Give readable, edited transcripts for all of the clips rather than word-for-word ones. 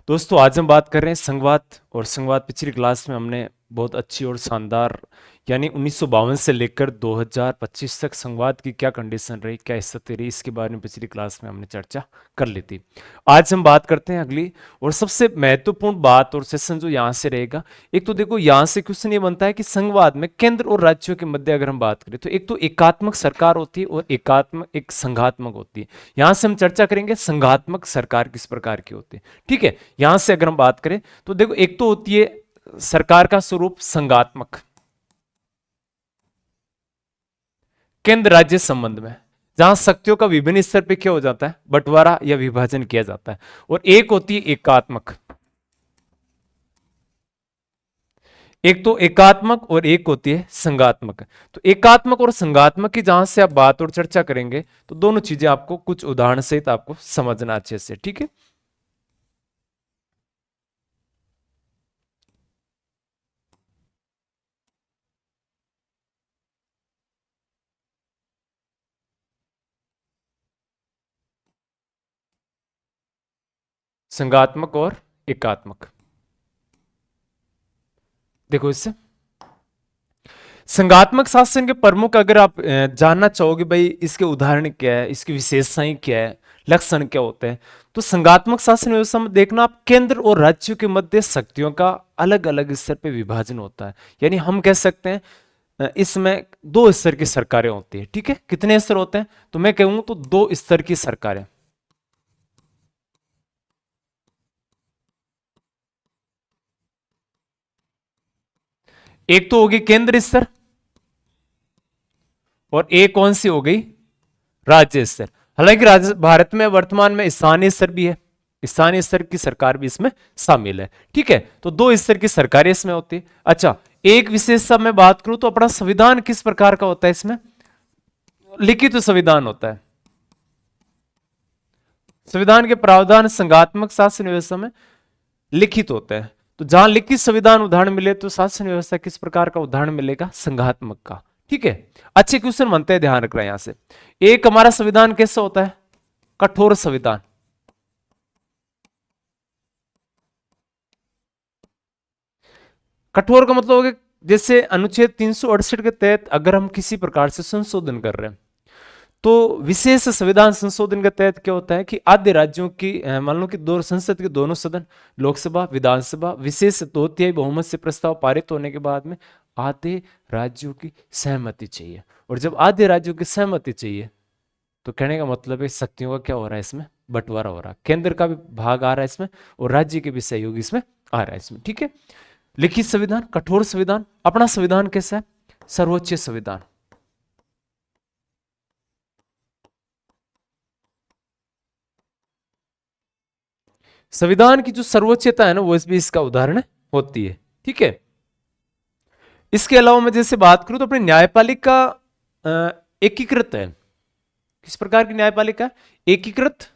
दोस्तों आज हम बात कर रहे हैं संघवाद। और संघवाद पिछली क्लास में हमने बहुत अच्छी और शानदार यानी 1952 से लेकर 2025 तक संघवाद की क्या कंडीशन रही, क्या स्थिति रही, इसके बारे में पिछली क्लास में हमने चर्चा कर ली थी। आज हम बात करते हैं अगली और सबसे महत्वपूर्ण बात और सेशन जो यहाँ से रहेगा। एक तो देखो यहाँ से क्वेश्चन ये बनता है कि संघवाद में केंद्र और राज्यों के मध्य अगर हम बात करें तो एक तो एकात्मक सरकार होती है और एक संघात्मक होती है। यहां से हम चर्चा करेंगे संघात्मक सरकार किस प्रकार की होती है। ठीक है, यहां से अगर हम बात करें तो देखो एक तो होती है सरकार का स्वरूप संघात्मक, केंद्र राज्य संबंध में, जहां शक्तियों का विभिन्न स्तर पे क्या हो जाता है, बंटवारा या विभाजन किया जाता है। और एक होती है एकात्मक, एक तो एकात्मक और एक होती है संघात्मक। तो एकात्मक और संघात्मक की जहां से आप बात और चर्चा करेंगे तो दोनों चीजें आपको कुछ उदाहरण सहित आपको समझना अच्छे से। ठीक है, संघात्मक और एकात्मक। देखो इससे संघात्मक शासन के प्रमुख अगर आप जानना चाहोगे भाई इसके उदाहरण क्या है, इसकी विशेषताएं क्या है, लक्षण क्या होते हैं, तो संघात्मक शासन व्यवस्था में देखना आप केंद्र और राज्यों के मध्य शक्तियों का अलग अलग स्तर पे विभाजन होता है। यानी हम कह सकते हैं इसमें दो स्तर की सरकारें होती है। ठीक है, कितने स्तर होते हैं, तो मैं कहूंगा तो दो स्तर की सरकारें। एक तो होगी केंद्र स्तर और एक कौन सी हो गई, राज्य स्तर। हालांकि भारत में वर्तमान में स्थानीय स्तर भी है, स्थानीय स्तर की सरकार भी इसमें शामिल है। ठीक है, तो दो स्तर की सरकारें इसमें होती है। अच्छा, एक विशेषता मैं बात करूं तो अपना संविधान किस प्रकार का होता है, इसमें लिखित तो संविधान होता है। संविधान के प्रावधान संघात्मक शासन व्यवस्था में लिखित होता है। तो जहां लिखित संविधान उदाहरण मिले तो शासन व्यवस्था किस प्रकार का उदाहरण मिलेगा, संघात्मक का। ठीक है, अच्छे क्वेश्चन बनते हैं, ध्यान रखना यहां से। एक हमारा संविधान कैसा होता है, कठोर संविधान। कठोर का मतलब हो गया जैसे अनुच्छेद 368 के तहत अगर हम किसी प्रकार से संशोधन कर रहे हैं तो विशेष संविधान संशोधन के तहत क्या होता है कि आधे राज्यों की मान लो कि दो संसद के दोनों सदन, लोकसभा विधानसभा, विशेष 2/3 बहुमत से प्रस्ताव पारित होने के बाद में आधे राज्यों की सहमति चाहिए। और जब आधे राज्यों की सहमति चाहिए तो कहने का मतलब है शक्तियों का क्या हो रहा है, इसमें बंटवारा हो रहा है, केंद्र का भी भाग आ रहा है इसमें और राज्य के भी सहयोग इसमें आ रहा है इसमें। ठीक है, लिखित संविधान, कठोर संविधान। अपना संविधान कैसा है, सर्वोच्च संविधान। संविधान की जो सर्वोच्चता है ना वो भी इसका उदाहरण होती है। ठीक है, इसके अलावा मैं जैसे बात करूं तो अपनी न्यायपालिका एकीकृत है। किस प्रकार की न्यायपालिका, एकीकृत,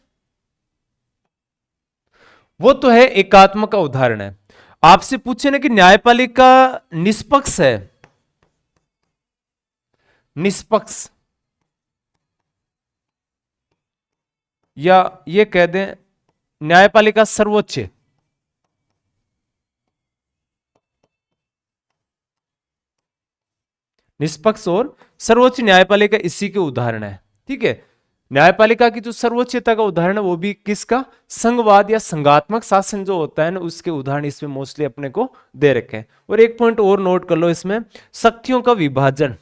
वो तो है एकात्मक का उदाहरण है। आपसे पूछे ना कि न्यायपालिका निष्पक्ष है, निष्पक्ष, या ये कह दें न्यायपालिका सर्वोच्च, निष्पक्ष और सर्वोच्च न्यायपालिका इसी के उदाहरण है। ठीक है, न्यायपालिका की जो सर्वोच्चता का उदाहरण है वो भी किसका, संघवाद या संघात्मक शासन जो होता है ना उसके उदाहरण इसमें मोस्टली अपने को दे रखे हैं। और एक पॉइंट और नोट कर लो इसमें, शक्तियों का विभाजन,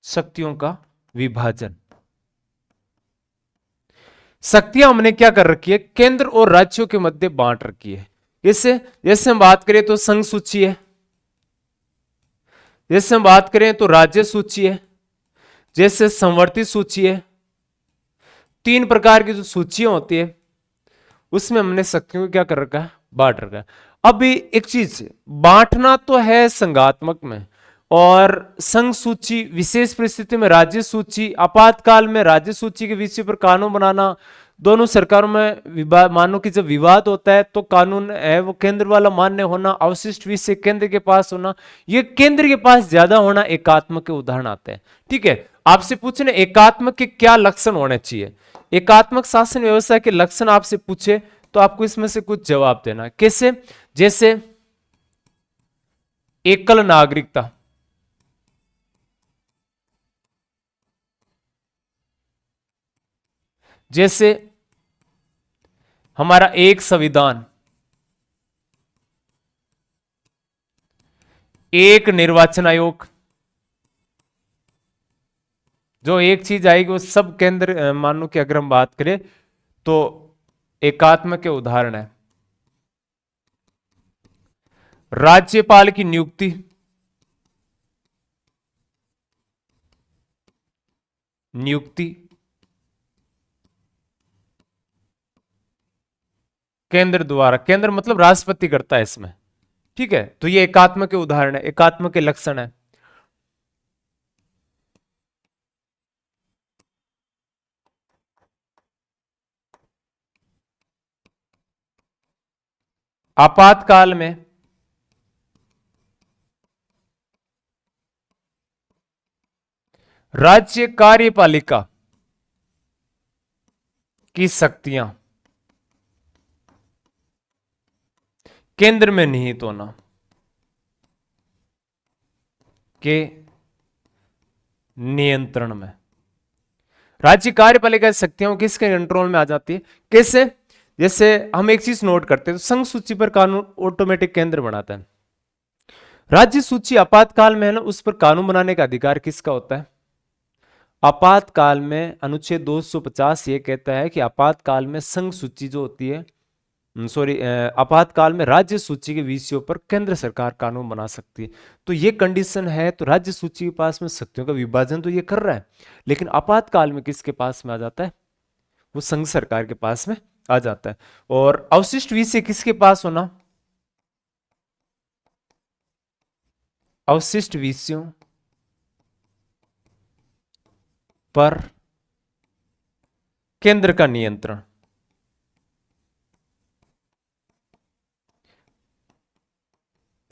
शक्तियों का विभाजन। शक्तियां हमने क्या कर रखी है, केंद्र और राज्यों के मध्य बांट रखी है। जैसे जैसे हम बात करें तो संघ सूची है, जैसे हम बात करें तो राज्य सूची है, जैसे संवर्ती सूची है। तीन प्रकार की जो सूचियां होती है उसमें हमने शक्तियों को क्या कर रखा है, बांट रखा है। अभी एक चीज, बांटना तो है संघात्मक में, और संघ सूची विशेष परिस्थिति में राज्य सूची, आपातकाल में राज्य सूची के विषय पर कानून बनाना, दोनों सरकारों में विवाद, मानो कि जब विवाद होता है तो कानून है वो केंद्र वाला मान्य होना, अवशिष्ट विषय केंद्र के पास होना, ये केंद्र के पास ज्यादा होना, एकात्मक के उदाहरण आते हैं। ठीक है, आपसे पूछने एकात्मक के क्या लक्षण होने चाहिए, एकात्मक शासन व्यवस्था के लक्षण आपसे पूछे तो आपको इसमें से कुछ जवाब देना। कैसे? जैसे एकल नागरिकता, जैसे हमारा एक संविधान, एक निर्वाचन आयोग, जो एक चीज आएगी वो सब केंद्र, मान लो कि अगर हम बात करें तो एकात्म के उदाहरण है राज्यपाल की नियुक्ति, नियुक्ति केंद्र द्वारा, केंद्र मतलब राष्ट्रपति करता है इसमें, ठीक है। तो ये एकात्म के उदाहरण है, एकात्म के लक्षण है। आपातकाल में राज्य कार्यपालिका की शक्तियां केंद्र में निहित होना, के नियंत्रण में। राज्य कार्यपालिका की शक्तियां किसके कंट्रोल में आ जाती है? कैसे? जैसे हम एक चीज नोट करते हैं तो संघ सूची पर कानून ऑटोमेटिक केंद्र बनाता है। राज्य सूची आपातकाल में है ना, उस पर कानून बनाने का अधिकार किसका होता है? आपातकाल में अनुच्छेद 250 ये कहता है कि आपातकाल में संघ सूची जो होती है, सॉरी, आपातकाल में राज्य सूची के विषयों पर केंद्र सरकार कानून बना सकती है। तो ये कंडीशन है, तो राज्य सूची के पास में शक्तियों का विभाजन तो ये कर रहा है, लेकिन आपातकाल में किसके पास में आ जाता है? वो संघ सरकार के पास में आ जाता है। और अवशिष्ट विषय किसके पास होना? अवशिष्ट विषयों पर केंद्र का नियंत्रण।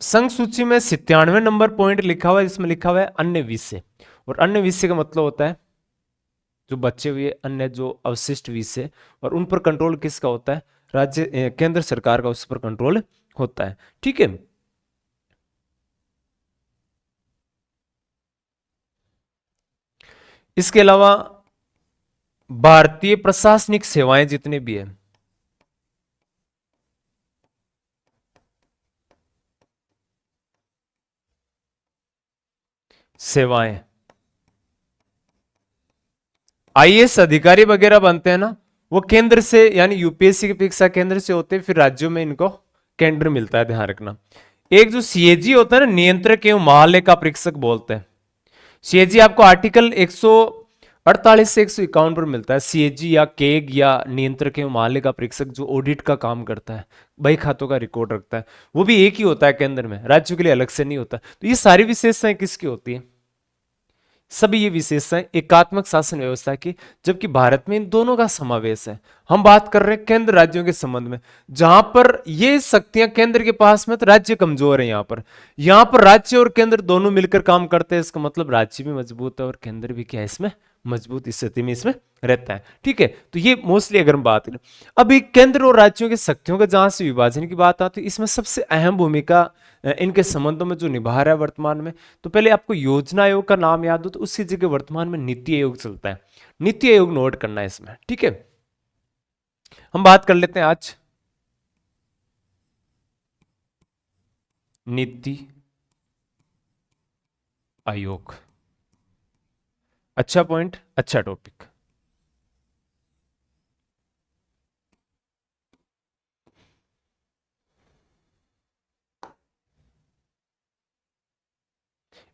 संघ सूची में 97 नंबर पॉइंट लिखा हुआ है, इसमें लिखा हुआ है अन्य विषय, और अन्य विषय का मतलब होता है जो बचे हुए अन्य जो अवशिष्ट विषय, और उन पर कंट्रोल किसका होता है? राज्य, केंद्र सरकार का उस पर कंट्रोल होता है, ठीक है। इसके अलावा भारतीय प्रशासनिक सेवाएं जितने भी है, सेवाएं, आईएएस अधिकारी वगैरह बनते हैं ना, वो केंद्र से, यानी यूपीएससी की परीक्षा केंद्र से होते हैं, फिर राज्यों में इनको केंद्र मिलता है, ध्यान रखना। एक जो सीएजी होता है ना, नियंत्रक एवं महालेखा परीक्षक बोलते हैं। सीएजी आपको आर्टिकल 148 से 151 पर मिलता है। सीएजी या केग या नियंत्रक एवं महालेखा परीक्षक जो ऑडिट का काम करता है, बही खातों का रिकॉर्ड रखता है, वो भी एक ही होता है केंद्र में, राज्यों के लिए अलग से नहीं होता। तो ये सारी विशेषताएं किसकी होती है? सभी ये विशेषताएं एकात्मक शासन व्यवस्था की, जबकि भारत में इन दोनों का समावेश है। हम बात कर रहे हैं केंद्र राज्यों के संबंध में, जहां पर ये शक्तियां केंद्र के पास में, तो राज्य कमजोर है। यहां पर राज्य और केंद्र दोनों मिलकर काम करते हैं, इसका मतलब राज्य भी मजबूत है और केंद्र भी क्या है इसमें मजबूत स्थिति में इसमें रहता है, ठीक है। तो ये मोस्टली अगर हम बात करें, अभी केंद्र और राज्यों की शक्तियों का जहां से विभाजन की बात आती है, इसमें सबसे अहम भूमिका इनके संबंधों में जो निभा रहा है वर्तमान में, तो पहले आपको योजना आयोग का नाम याद हो तो उसकी जगह वर्तमान में नीति आयोग चलता है। नीति आयोग नोट करना है इसमें, ठीक है। हम बात कर लेते हैं आज नीति आयोग। अच्छा पॉइंट, अच्छा टॉपिक।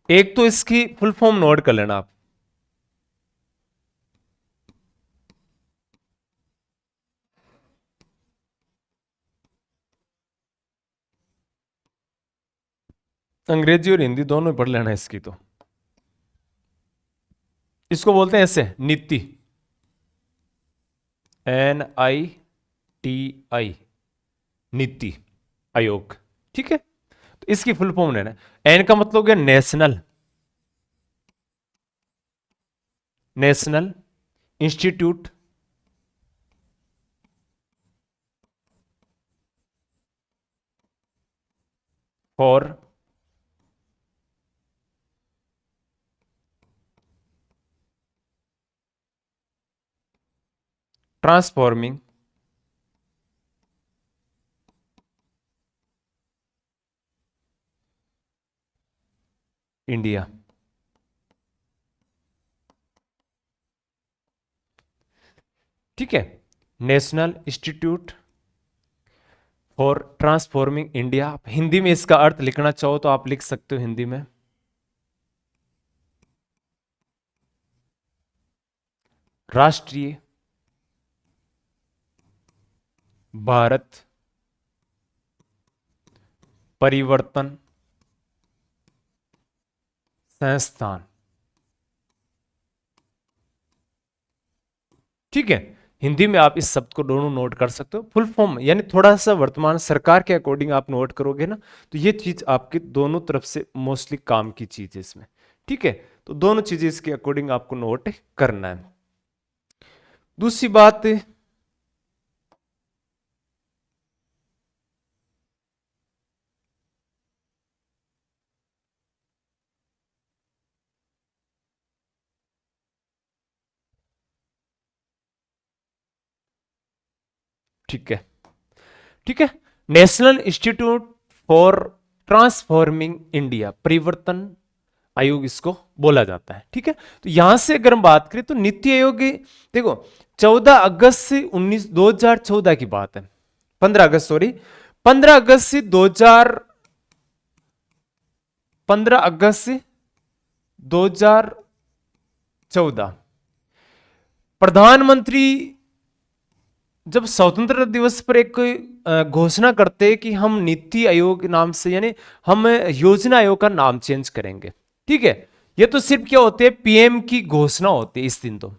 एक तो इसकी फुल फॉर्म नोट कर लेना आप, अंग्रेजी और हिंदी दोनों पढ़ लेना इसकी। तो इसको बोलते हैं ऐसे, नीति, NITI, नीति आयोग, ठीक है। तो इसकी फुल फॉर्म लेना, एन का मतलब क्या? National, national institute for transforming India. ठीक है, national institute for transforming India. आप हिंदी में इसका अर्थ लिखना चाहो तो आप लिख सकते हो हिंदी में, राष्ट्रीय भारत परिवर्तन संस्थान। ठीक है, हिंदी में आप इस शब्द को दोनों नोट कर सकते हो। फुल फॉर्म यानी थोड़ा सा वर्तमान सरकार के अकॉर्डिंग आप नोट करोगे ना, तो ये चीज आपके दोनों तरफ से मोस्टली काम की चीज है इसमें। ठीक है, तो दोनों चीजें इसके अकॉर्डिंग आपको नोट करना है। दूसरी बात, ठीक है, ठीक है, national institute for transforming India, परिवर्तन आयोग इसको बोला जाता है। ठीक है, तो यहां से अगर हम बात करें तो नीति आयोग, देखो 14 अगस्त से 2014 की बात है, 15 अगस्त सॉरी, 15 अगस्त से 15 अगस्त से 2014 प्रधानमंत्री जब स्वतंत्रता दिवस पर एक घोषणा करते हैं कि हम नीति आयोग नाम से, यानी हम योजना आयोग का नाम चेंज करेंगे। ठीक है, ये तो सिर्फ क्या होते हैं, पीएम की घोषणा होती है इस दिन। तो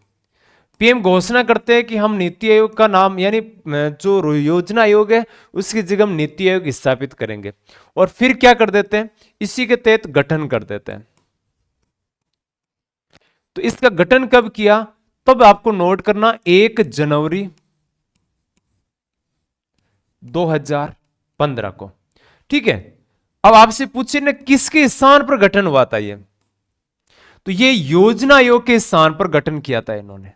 पीएम घोषणा करते हैं कि हम नीति आयोग का नाम, यानी जो योजना आयोग है उसकी जगह हम नीति आयोग स्थापित करेंगे, और फिर क्या कर देते हैं, इसी के तहत गठन कर देते हैं। तो इसका गठन कब किया, तब आपको नोट करना 1 जनवरी 2015 को। ठीक है, अब आपसे पूछे ना किसके स्थान पर गठन हुआ था ये, तो ये योजना आयोग के स्थान पर गठन किया था इन्होंने।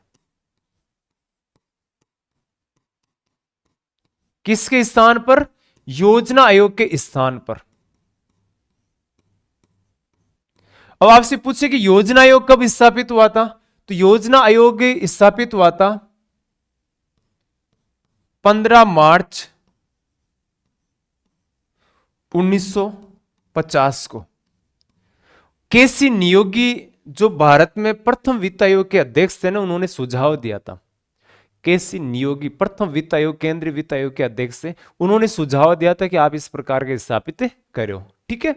किसके स्थान पर, योजना आयोग के स्थान पर। अब आपसे पूछे कि योजना आयोग कब स्थापित हुआ था, तो योजना आयोग स्थापित हुआ था 15 मार्च 1950 को। केसी नियोगी जो भारत में प्रथम वित्त आयोग के अध्यक्ष थे ना, उन्होंने सुझाव दिया था। केसी नियोगी प्रथम वित्त आयोग, केंद्रीय वित्त आयोग के अध्यक्ष थे, उन्होंने सुझाव दिया था कि आप इस प्रकार के स्थापित करो। ठीक है,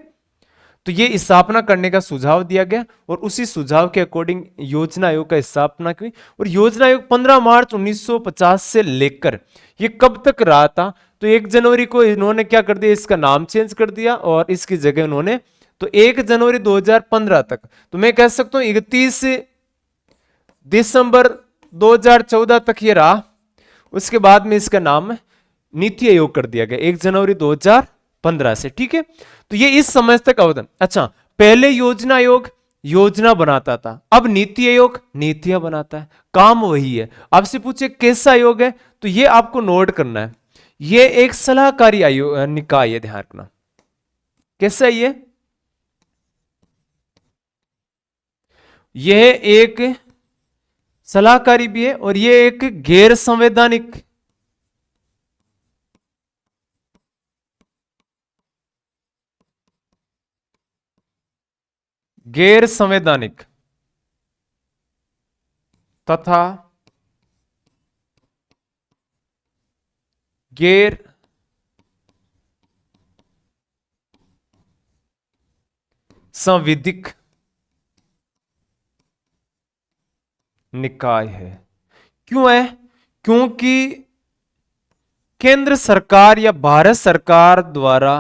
तो ये स्थापना करने का सुझाव दिया गया, और उसी सुझाव के अकॉर्डिंग योजना आयोग का स्थापना की। और योजना आयोग 15 मार्च 1950 से लेकर ये कब तक रहा था, तो 1 जनवरी को इन्होंने क्या कर दिया, इसका नाम चेंज कर दिया, और इसकी जगह उन्होंने, तो 1 जनवरी 2015 तक, तो मैं कह सकता हूं 31 दिसंबर 2014 तक ये रहा। उसके बाद में इसका नाम नीति आयोग कर दिया गया 1 जनवरी 2015 से। ठीक है, तो ये इस समय तक अवधि। अच्छा, पहले योजना आयोग योजना बनाता था, अब नीति आयोग नीतियां बनाता है, काम वही है। आपसे पूछे कैसा आयोग है, तो ये आपको नोट करना है, ये एक सलाहकारी आयोग निकाय है, ध्यान रखना। कैसा है यह एक सलाहकारी भी है, और यह एक गैर संवैधानिक गैर संवैधानिक तथा गैर संविधिक निकाय है। क्यों है, क्योंकि केंद्र सरकार या भारत सरकार द्वारा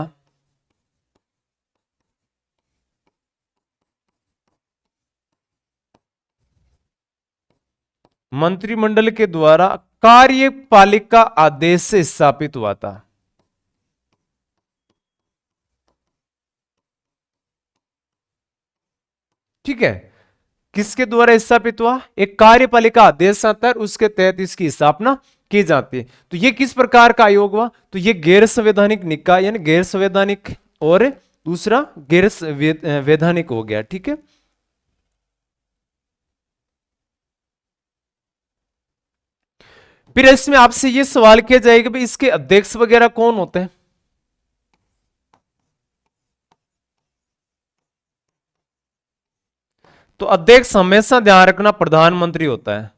मंत्रिमंडल के द्वारा कार्यपालिका आदेश से स्थापित हुआ था। ठीक है, किसके द्वारा स्थापित हुआ? एक कार्यपालिका आदेश आता है, उसके तहत इसकी स्थापना की जाती है। तो ये किस प्रकार का आयोग हुआ? तो ये गैर संवैधानिक निकाय, यानी गैर संवैधानिक, और दूसरा गैर वैधानिक हो गया। ठीक है, फिर इसमें आपसे ये सवाल किया जाएगा भाई इसके अध्यक्ष वगैरह कौन होते हैं? तो अध्यक्ष हमेशा ध्यान रखना प्रधानमंत्री होता है,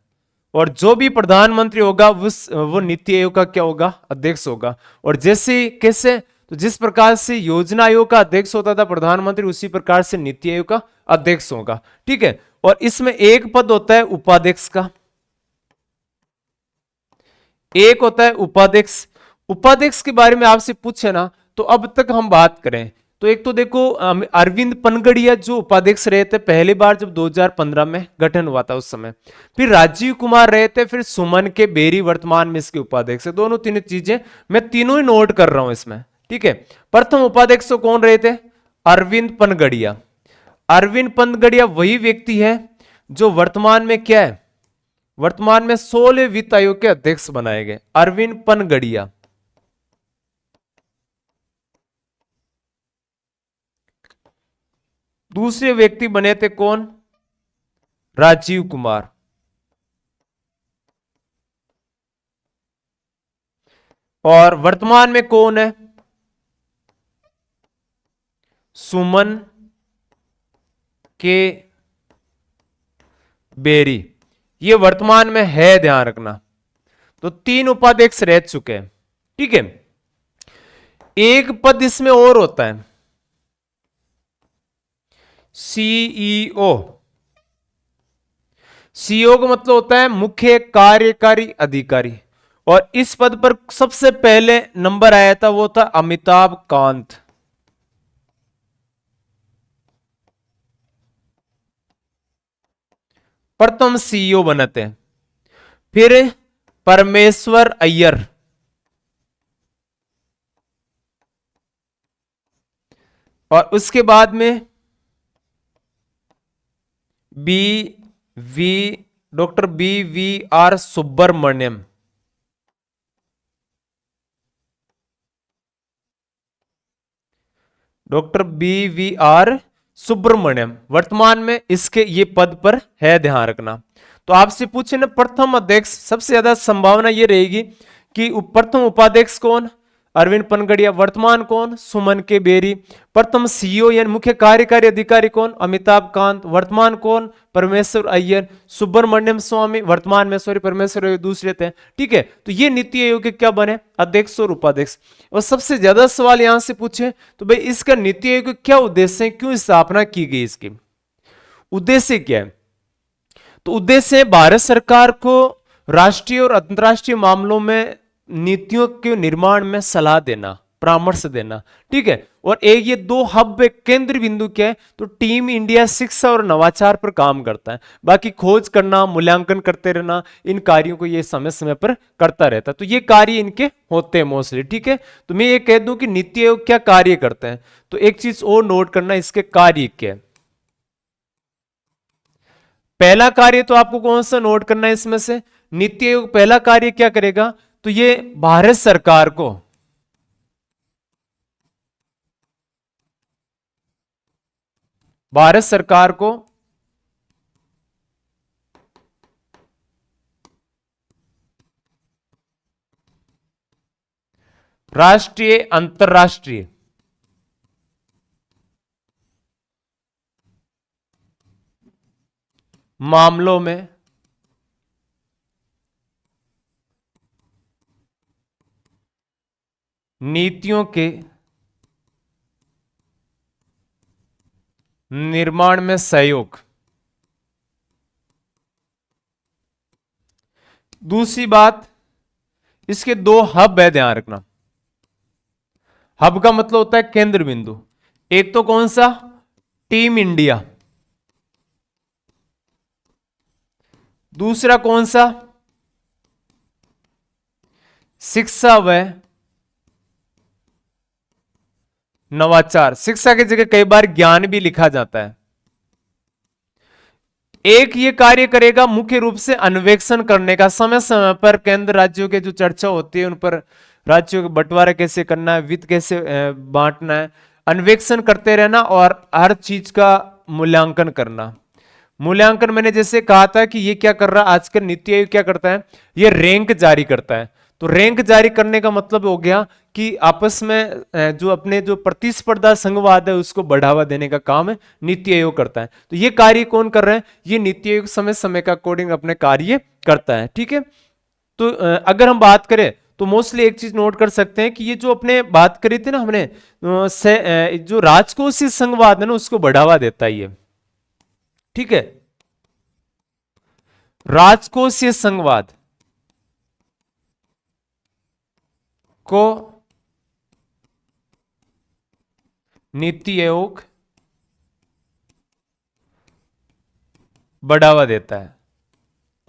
और जो भी प्रधानमंत्री होगा वो नीति आयोग का क्या होगा? अध्यक्ष होगा। और जैसे कैसे? तो जिस प्रकार से योजना आयोग का अध्यक्ष होता था प्रधानमंत्री, उसी प्रकार से नीति आयोग का अध्यक्ष होगा। ठीक है, और इसमें एक पद होता है उपाध्यक्ष का, एक होता है उपाध्यक्ष। उपाध्यक्ष के बारे में आपसे पूछे ना, तो अब तक हम बात करें तो एक तो देखो अरविंद पनगड़िया जो उपाध्यक्ष रहे थे पहली बार जब 2015 में गठन हुआ था उस समय, फिर राजीव कुमार रहे थे, फिर सुमन के बेरी वर्तमान में इसके उपाध्यक्ष है। दोनों तीन चीजें मैं तीनों ही नोट कर रहा हूं इसमें। ठीक है, प्रथम उपाध्यक्ष तो कौन रहे थे? अरविंद पनगड़िया। अरविंद पनगड़िया वही व्यक्ति है जो वर्तमान में क्या है? वर्तमान में 16 वित्त आयोग के अध्यक्ष बनाए गए, अरविंद पनगड़िया। दूसरे व्यक्ति बने थे कौन? राजीव कुमार। और वर्तमान में कौन है? सुमन के बेरी, ये वर्तमान में है, ध्यान रखना। तो तीन उपाध्यक्ष रह चुके हैं। ठीक है, एक पद इसमें और होता है, सीईओ। सीईओ का मतलब होता है मुख्य कार्यकारी अधिकारी, और इस पद पर सबसे पहले नंबर आया था वो था अमिताभ कांत। प्रथम सीईओ बनते हैं। फिर परमेश्वर अय्यर, और उसके बाद में B V doctor BVR Subrahmanyam. Doctor BVR Subrahmanyam वर्तमान में इसके ये पद पर है, ध्यान रखना। तो आपसे पूछे ना प्रथम अध्यक्ष, सबसे ज्यादा संभावना ये रहेगी कि प्रथम उपाध्यक्ष कौन? अरविंद पनगड़िया। वर्तमान कौन? सुमन के बेरी। प्रथम सीईओ यानी मुख्य कार्यकारी अधिकारी कौन? अमिताभ कांत। वर्तमान कौन? परमेश्वर अय्यर। सुब्रमण्यम स्वामी वर्तमान में, सॉरी परमेश्वर अय्यर दूसरे थे। ठीक है, तो ये नीति आयोग के क्या बने? अध्यक्ष और उपाध्यक्ष। और सबसे ज्यादा सवाल यहां से पूछे तो भाई इसका नीति आयोग का क्या उद्देश्य है, क्यों स्थापना की गई? इसकी उद्देश्य क्या है? तो उद्देश्य है भारत सरकार को राष्ट्रीय और अंतर्राष्ट्रीय मामलों में नीतियों के निर्माण में सलाह देना, परामर्श देना। ठीक है, और एक ये दो हब केंद्र बिंदु क्या है? तो टीम इंडिया शिक्षा और नवाचार पर काम करता है, बाकी खोज करना, मूल्यांकन करते रहना, इन कार्यों को ये समय समय पर करता रहता है। तो ये कार्य इनके होते हैं मोस्टली। ठीक है, तो मैं ये कह दूं कि नीति आयोग क्या कार्य करते हैं, तो एक चीज और नोट करना, इसके कार्य क्या है। पहला कार्य तो आपको कौन सा नोट करना है इसमें से? नीति आयोग पहला कार्य क्या करेगा? तो ये भारत सरकार को राष्ट्रीय अंतरराष्ट्रीय मामलों में नीतियों के निर्माण में सहयोग। दूसरी बात, इसके दो हब है, ध्यान रखना। हब का मतलब होता है केंद्र बिंदु। एक तो कौन सा? Team India. दूसरा कौन सा? शिक्षा व नवाचार। शिक्षा की जगह कई बार ज्ञान भी लिखा जाता है। एक ये कार्य करेगा मुख्य रूप से अन्वेषण करने का, समय समय पर केंद्र राज्यों के जो चर्चा होती है उन पर राज्यों का बंटवारा कैसे करना है, वित्त कैसे बांटना है, अन्वेषण करते रहना और हर चीज का मूल्यांकन करना। मूल्यांकन मैंने जैसे कहा था कि ये क्या कर रहा है आजकल नीति आयोग, क्या करता है, ये रैंक जारी करता है। तो रैंक जारी करने का मतलब हो गया कि आपस में जो अपने जो प्रतिस्पर्धा संघवाद है उसको बढ़ावा देने का काम है नीति आयोग करता है। तो ये कार्य कौन कर रहा है, ये नीति आयोग समय समय का अकॉर्डिंग अपने कार्य करता है। ठीक है, तो अगर हम बात करें तो मोस्टली एक चीज नोट कर सकते हैं कि ये जो अपने बात करी थी ना हमने, जो राजकोषीय संघवाद है ना उसको बढ़ावा देता है ये। ठीक है, राजकोषीय संघवाद को नीति आयोग बढ़ावा देता है।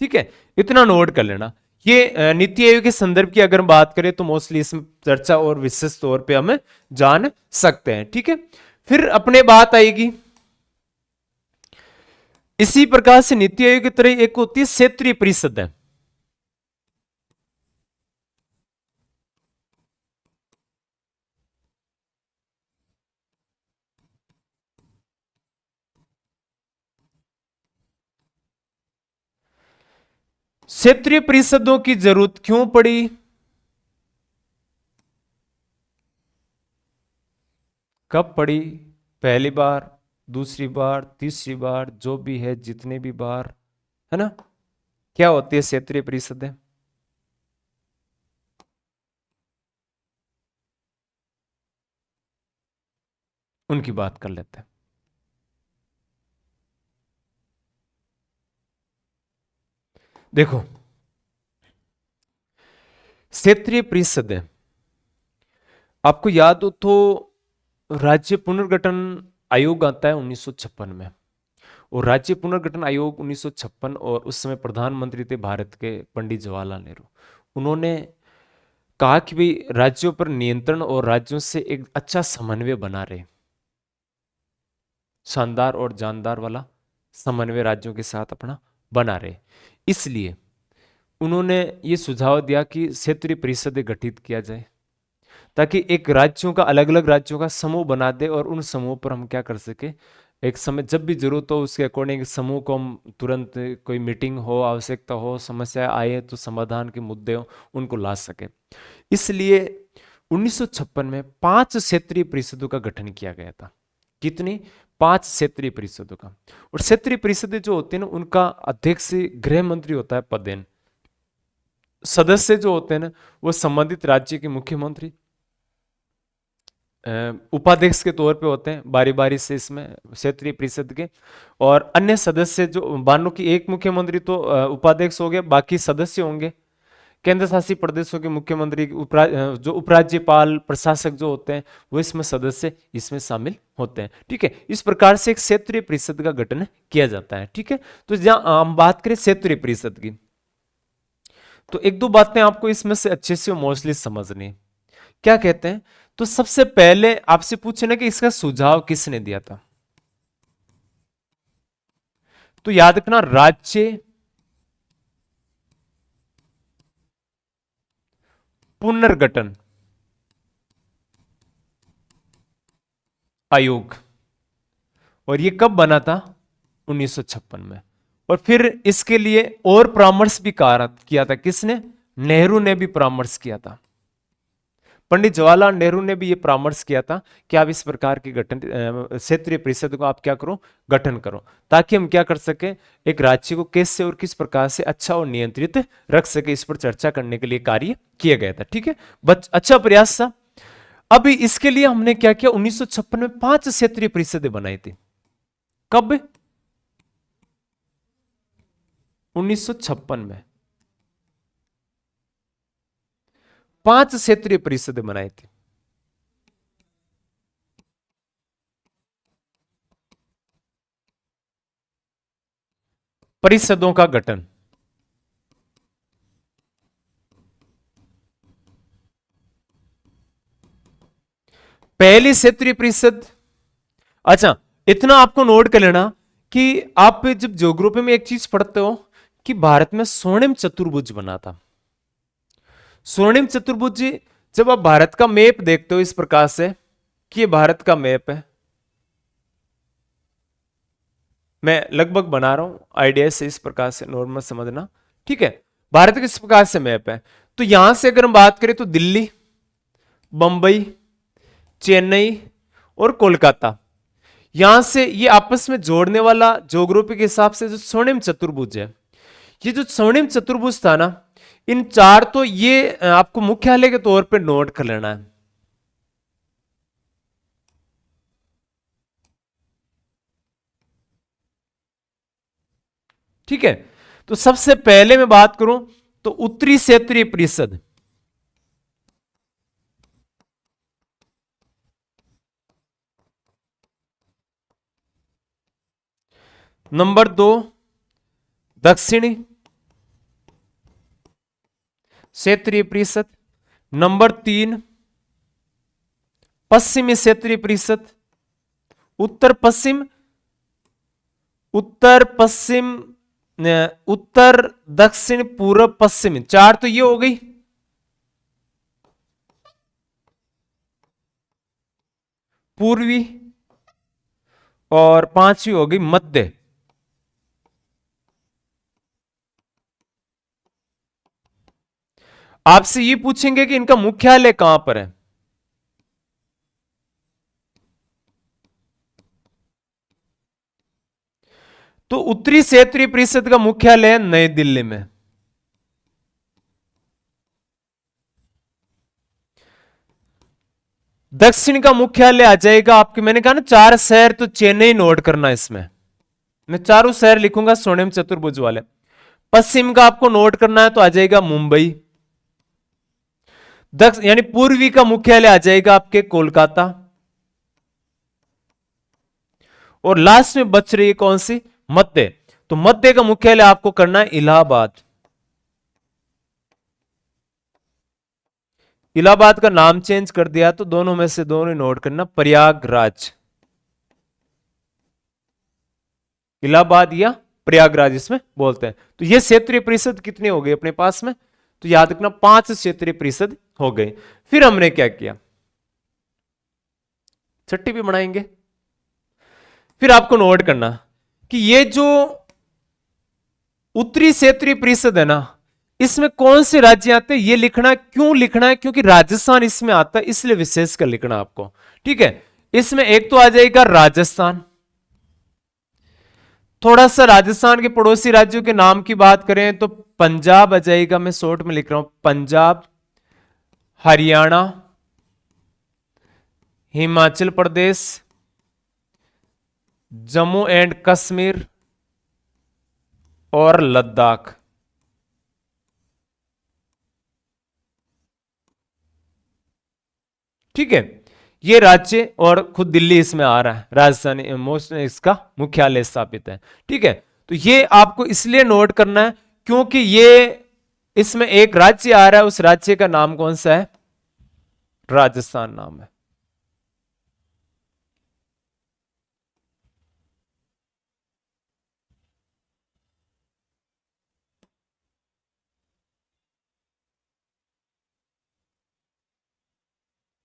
ठीक है, इतना नोट कर लेना। ये नीति आयोग के संदर्भ की अगर हम बात करें तो मोस्टली इसमें चर्चा और विशेष तौर पे हमें जान सकते हैं। ठीक है, फिर अपने बात आएगी इसी प्रकार से नीति आयोग की तरह एक होती है क्षेत्रीय परिषद है। क्षेत्रीय परिषदों की जरूरत क्यों पड़ी, कब पड़ी, पहली बार, दूसरी बार, तीसरी बार, जो भी है जितने भी बार, है ना, क्या होती है क्षेत्रीय परिषदें। उनकी बात कर लेते हैं। देखो, क्षेत्रीय परिषदें आपको याद हो तो राज्य पुनर्गठन आयोग आता है 1956 में, और राज्य पुनर्गठन आयोग 1956, और उस समय प्रधानमंत्री थे भारत के पंडित जवाहरलाल नेहरू। उन्होंने कहा कि भाई राज्यों पर नियंत्रण और राज्यों से एक अच्छा समन्वय बना रहे, शानदार और जानदार वाला समन्वय राज्यों के साथ अपना बना रहे। इसलिए उन्होंने ये सुझाव दिया कि क्षेत्रीय परिषदें गठित किया जाए ताकि एक राज्यों का, अलग अलग राज्यों का समूह बना दे, और उन समूह पर हम क्या कर सके, एक समय जब भी जरूरत हो उसके अकॉर्डिंग समूह को हम तुरंत, कोई मीटिंग हो, आवश्यकता हो, समस्या आए तो समाधान के मुद्दे हो उनको ला सके। इसलिए 1956 में 5 क्षेत्रीय परिषदों का गठन किया गया था। कितनी, 5 क्षेत्रीय परिषदों का। और क्षेत्रीय परिषदें जो होती है ना उनका अध्यक्ष गृह मंत्री होता है पदेन, सदस्य जो होते हैं ना वो संबंधित राज्य के मुख्यमंत्री उपाध्यक्ष के तौर पे होते हैं बारी बारी से इसमें क्षेत्रीय परिषद के, और अन्य सदस्य जो मानो कि एक मुख्यमंत्री तो उपाध्यक्ष हो गया, बाकी सदस्य होंगे केंद्र शासित प्रदेशों के मुख्यमंत्री, जो उपराज्यपाल, प्रशासक जो होते हैं वो इसमें सदस्य इसमें शामिल होते हैं। ठीक है, इस प्रकार से एक क्षेत्रीय परिषद का गठन किया जाता है। ठीक है, तो जहां हम बात करें क्षेत्रीय परिषद की तो एक दो बातें आपको इसमें से अच्छे से मोस्टली समझनी। क्या कहते हैं, तो सबसे पहले आपसे पूछे ना कि इसका सुझाव किसने दिया था, तो याद रखना राज्य पुनर्गठन आयोग, और ये कब बना था, 1956 में। और फिर इसके लिए और परामर्श भी किया था, किसने, नेहरू ने भी परामर्श किया था, पंडित जवाहरलाल नेहरू ने भी ये परामर्श किया था कि आप इस प्रकार की गठन क्षेत्रीय परिषद को आप क्या करो, गठन करो, ताकि हम क्या कर सके, एक राज्य को कैसे और किस प्रकार से अच्छा और नियंत्रित रख सके, इस पर चर्चा करने के लिए कार्य किया गया था। ठीक है, अच्छा प्रयास था। अभी इसके लिए हमने क्या किया, 1956 में 5 क्षेत्रीय परिषदें बनाई थी। कब, 1956 में 5 क्षेत्रीय परिषदें बनाई थी। परिषदों का गठन, पहली क्षेत्रीय परिषद, अच्छा इतना आपको नोट कर लेना कि आप जब ज्योग्राफी में एक चीज पढ़ते हो कि भारत में स्वर्णिम चतुर्भुज बना था। स्वर्णिम चतुर्भुज, जब आप भारत का मैप देखते हो इस प्रकार से कि ये भारत का मैप है, मैं लगभग बना रहा हूं आइडिया से, इस प्रकार से नॉर्मल समझना, ठीक है। भारत किस प्रकार से मैप है, तो यहां से अगर हम बात करें तो दिल्ली, बंबई, चेन्नई और कोलकाता, यहां से ये आपस में जोड़ने वाला ज्योग्राफी के हिसाब से जो स्वर्णिम चतुर्भुज है, ये जो स्वर्णिम चतुर्भुज था ना, इन चार, तो ये आपको मुख्यालय के तौर पे नोट कर लेना है। ठीक है, तो सबसे पहले मैं बात करूं तो उत्तरी क्षेत्रीय परिषद, नंबर 2 दक्षिणी क्षेत्रीय परिषद, नंबर 3 पश्चिमी क्षेत्रीय परिषद, उत्तर पश्चिम, उत्तर पश्चिम, उत्तर दक्षिण पूर्व पश्चिम, चार तो ये हो गई। पूर्वी, और पांचवी हो गई मध्य। आपसे ये पूछेंगे कि इनका मुख्यालय कहां पर है, तो उत्तरी क्षेत्रीय परिषद का मुख्यालय है नई दिल्ली में। दक्षिण का मुख्यालय आ जाएगा आपके, मैंने कहा ना चार शहर, तो चेन्नई नोट करना, इसमें मैं चारों शहर लिखूंगा स्वर्णिम चतुर्भुज वाले। पश्चिम का आपको नोट करना है तो आ जाएगा मुंबई। दक्षिण यानी पूर्वी का मुख्यालय आ जाएगा आपके कोलकाता, और लास्ट में बच रही है कौन सी, मध्य, तो मध्य का मुख्यालय आपको करना है इलाहाबाद। इलाहाबाद का नाम चेंज कर दिया तो दोनों में से दोनों नोट करना, प्रयागराज। इलाहाबाद या प्रयागराज इसमें बोलते हैं। तो ये क्षेत्रीय परिषद कितने हो गए अपने पास में, तो याद रखना 5 क्षेत्रीय परिषद हो गए। फिर हमने क्या किया, छठी भी बनाएंगे। फिर आपको नोट करना कि ये जो उत्तरी क्षेत्रीय परिषद है ना, इसमें कौन से राज्य आते हैं, ये लिखना। क्यों लिखना है, क्योंकि राजस्थान इसमें आता है, इसलिए विशेष कर लिखना आपको। ठीक है, इसमें एक तो आ जाएगा राजस्थान। थोड़ा सा राजस्थान के पड़ोसी राज्यों के नाम की बात करें तो पंजाब आ जाएगा, मैं शॉर्ट में लिख रहा हूं, पंजाब, हरियाणा, हिमाचल प्रदेश, जम्मू एंड कश्मीर और लद्दाख। ठीक है, ये राज्य, और खुद दिल्ली इसमें आ रहा है, राजधानी मोस्ट इसका मुख्यालय स्थापित है। ठीक है, तो ये आपको इसलिए नोट करना है क्योंकि ये इसमें एक राज्य आ रहा है, उस राज्य का नाम कौन सा है, राजस्थान नाम है।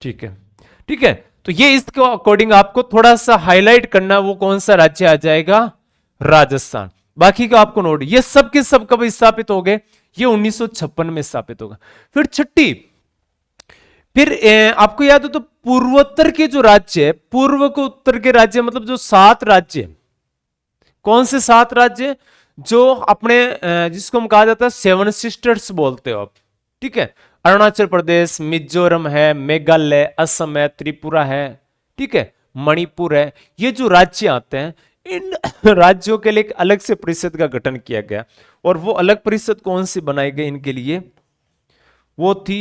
ठीक है, ठीक है, तो ये इसके अकॉर्डिंग आपको थोड़ा सा हाईलाइट करना, वो कौन सा राज्य आ जाएगा, राजस्थान। बाकी का आपको नोट, ये सब के सब कब स्थापित हो गए, ये 1956 में स्थापित होगा। फिर छठी, फिर आपको याद हो तो पूर्वोत्तर के जो राज्य है, पूर्व को उत्तर के राज्य, मतलब जो 7 राज्य, कौन से 7 राज्य, जो अपने जिसको हम कहा जाता है 7 सिस्टर्स बोलते हो आप। ठीक है, अरुणाचल प्रदेश, मिजोरम है, मेघालय, असम है, त्रिपुरा है, ठीक है, मणिपुर है, ये जो राज्य आते हैं, इन राज्यों के लिए एक अलग से परिषद का गठन किया गया, और वो अलग परिषद कौन सी बनाई गई इनके लिए, वो थी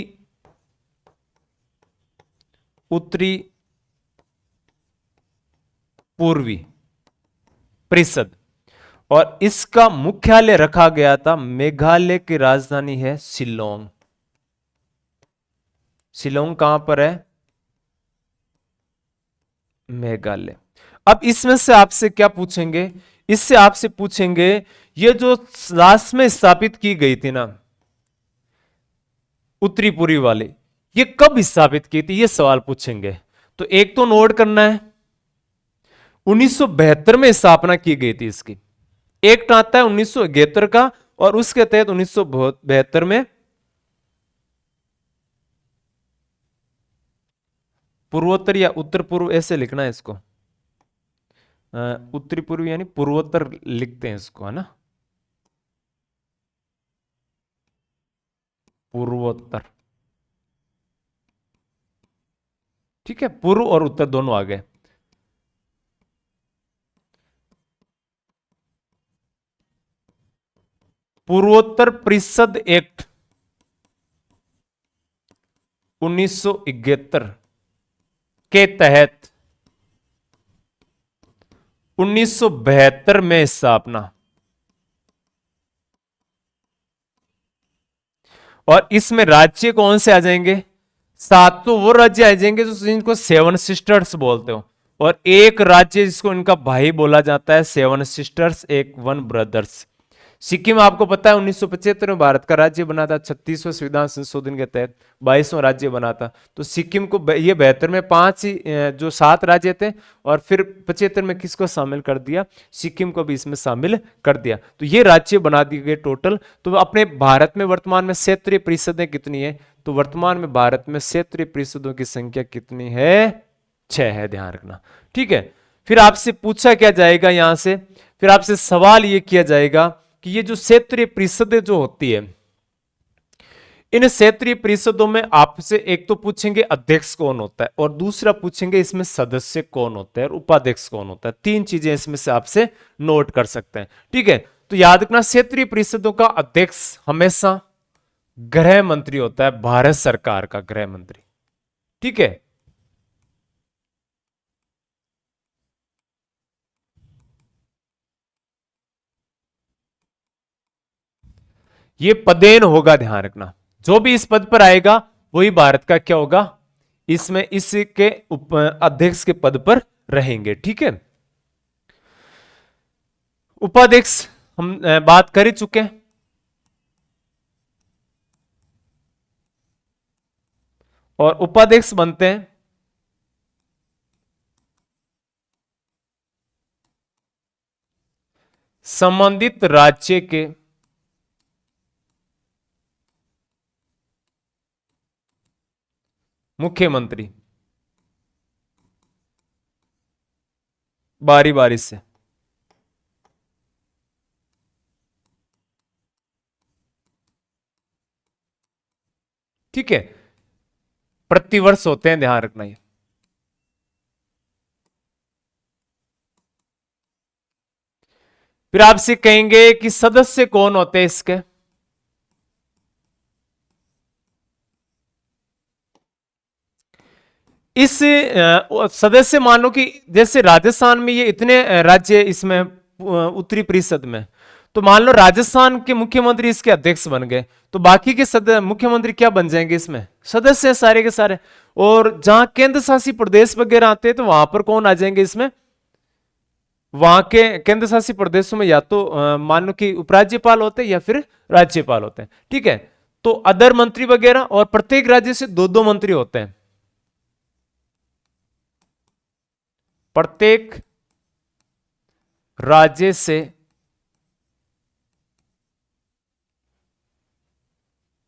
उत्तरी पूर्वी परिषद, और इसका मुख्यालय रखा गया था, मेघालय की राजधानी है शिलोंग। शिलोंग कहां पर है, मेघालय। अब इसमें से आपसे क्या पूछेंगे, इससे आपसे पूछेंगे ये जो लास्ट में स्थापित की गई थी ना उत्तरी पूर्वी वाली, ये कब स्थापित की थी, ये सवाल पूछेंगे। तो एक तो नोट करना है 1972 में स्थापना की गई थी इसकी। एक आता है 1971 का और उसके तहत 1972 में पूर्वोत्तर या उत्तर पूर्व ऐसे लिखना है इसको, उत्तरी पूर्व यानी पूर्वोत्तर लिखते हैं इसको, है ना, पूर्वोत्तर। ठीक है, पूर्व और उत्तर दोनों आ गए। पूर्वोत्तर परिषद एक्ट 1971 के तहत 1972 में स्थापना, और इसमें राज्य कौन से आ जाएंगे, 7 तो वो राज्य आ जाएंगे जो जिनको सेवन सिस्टर्स बोलते हो, और एक राज्य जिसको इनका भाई बोला जाता है, सेवन सिस्टर्स एक वन ब्रदर्स। सिक्किम आपको पता है 1975 में भारत का राज्य बना था, 36वें संविधान संशोधन के तहत 22वां राज्य बना था। तो सिक्किम को ये 72 में 5 ही जो 7 राज्य थे, और फिर 75 में किसको शामिल कर दिया, सिक्किम को भी इसमें शामिल कर दिया। तो ये राज्य बना दिए गए टोटल। तो अपने भारत में वर्तमान में क्षेत्रीय परिषदें कितनी है, तो वर्तमान में भारत में क्षेत्रीय परिषदों की संख्या कितनी है, 6 है, ध्यान रखना। ठीक है, फिर आपसे पूछा क्या जाएगा यहां से, फिर आपसे सवाल ये किया जाएगा कि ये जो क्षेत्रीय परिषदें जो होती है, इन क्षेत्रीय परिषदों में आपसे एक तो पूछेंगे अध्यक्ष कौन होता है, और दूसरा पूछेंगे इसमें सदस्य कौन होता है और उपाध्यक्ष कौन होता है। 3 चीजें इसमें से आपसे नोट कर सकते हैं। ठीक है, तो याद रखना क्षेत्रीय परिषदों का अध्यक्ष हमेशा गृह मंत्री होता है, भारत सरकार का गृह मंत्री। ठीक है, ये पदेन होगा, ध्यान रखना, जो भी इस पद पर आएगा वही भारत का क्या होगा, इसमें इसके अध्यक्ष के पद पर रहेंगे। ठीक है, उपाध्यक्ष हम बात कर ही चुके हैं, और उपाध्यक्ष बनते हैं संबंधित राज्य के मुख्यमंत्री, बारी बारी से। ठीक है, प्रतिवर्ष होते हैं, ध्यान रखना ये। फिर आपसे कहेंगे कि सदस्य कौन होते हैं इसके, इस सदस्य मान लो कि जैसे राजस्थान में ये इतने राज्य इसमें उत्तरी परिषद में, तो मान लो राजस्थान के मुख्यमंत्री इसके अध्यक्ष बन गए, तो बाकी के मुख्यमंत्री क्या बन जाएंगे, इसमें सदस्य सारे के सारे। और जहां केंद्र शासित प्रदेश वगैरह आते हैं तो वहां पर कौन आ जाएंगे इसमें, वहां के केंद्र शासित प्रदेशों में या तो मान लो कि उपराज्यपाल होते हैं या फिर राज्यपाल होते हैं। ठीक है, तो अदर मंत्री वगैरह, और प्रत्येक राज्य से 2-2 मंत्री होते हैं, प्रत्येक राज्य से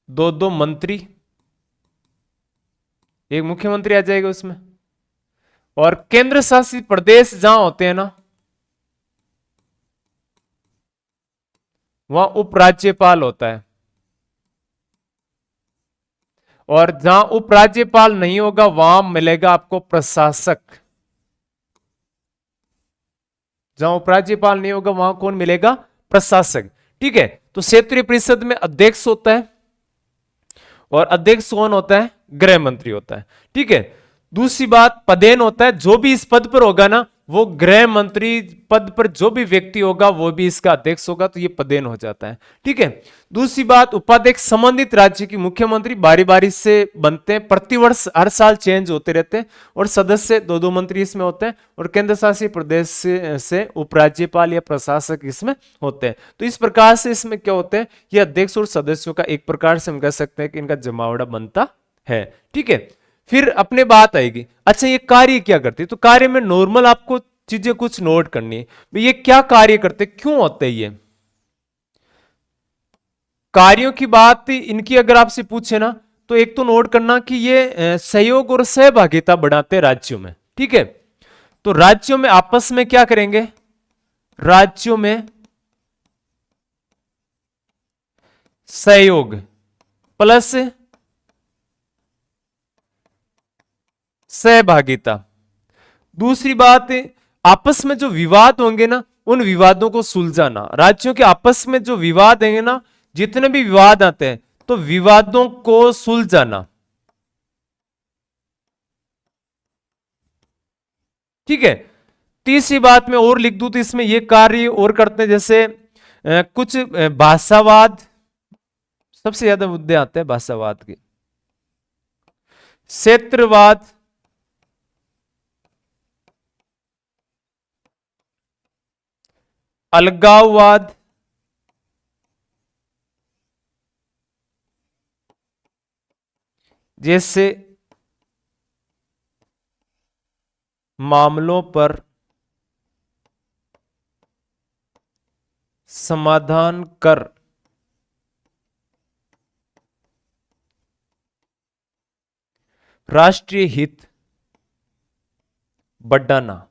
2-2 मंत्री, एक मुख्यमंत्री आ जाएगा उसमें। और केंद्र शासित प्रदेश जहां होते हैं ना, वहां उपराज्यपाल होता है, और जहां उपराज्यपाल नहीं होगा वहां मिलेगा आपको प्रशासक। जहां उपराज्यपाल नहीं होगा वहां कौन मिलेगा, प्रशासक। ठीक है, तो क्षेत्रीय परिषद में अध्यक्ष होता है, और अध्यक्ष कौन होता है, गृह मंत्री होता है। ठीक है, दूसरी बात पदेन होता है, जो भी इस पद पर होगा ना वो गृह मंत्री पद पर जो भी व्यक्ति होगा वो भी इसका अध्यक्ष होगा, तो ये पदेन हो जाता है। ठीक है। दूसरी बात, उपाध्यक्ष संबंधित राज्य की मुख्यमंत्री बारी बारी से बनते हैं, प्रतिवर्ष हर साल चेंज होते रहते हैं, और सदस्य दो दो मंत्री इसमें होते हैं, और केंद्र शासित प्रदेश से उपराज्यपाल या प्रशासक इसमें होते हैं। तो इस प्रकार से इसमें क्या होते हैं, ये अध्यक्ष और सदस्यों का एक प्रकार से हम कह सकते हैं कि इनका जमावड़ा बनता है। ठीक है। फिर अपने बात आएगी, अच्छा ये कार्य क्या करते हैं, तो कार्य में नॉर्मल आपको चीजें कुछ नोट करनी है, ये क्या कार्य करते, क्यों होते हैं ये कार्यों की बात इनकी अगर आपसे पूछे ना, तो एक तो नोट करना कि ये सहयोग और सहभागिता बढ़ाते हैं राज्यों में। ठीक है। तो राज्यों में आपस में क्या करेंगे, राज्यों में सहयोग प्लस सहभागिता। दूसरी बात, आपस में जो विवाद होंगे ना, उन विवादों को सुलझाना। राज्यों के आपस में जो विवाद होंगे ना, जितने भी विवाद आते हैं, तो विवादों को सुलझाना। ठीक है। तीसरी बात मैं और लिख दूं तो इसमें ये कार्य और करते हैं, जैसे कुछ भाषावाद, सबसे ज्यादा मुद्दे आते हैं भाषावाद के, क्षेत्रवाद, अलगाववाद, जैसे मामलों पर समाधान कर राष्ट्रीय हित बढ़ाना।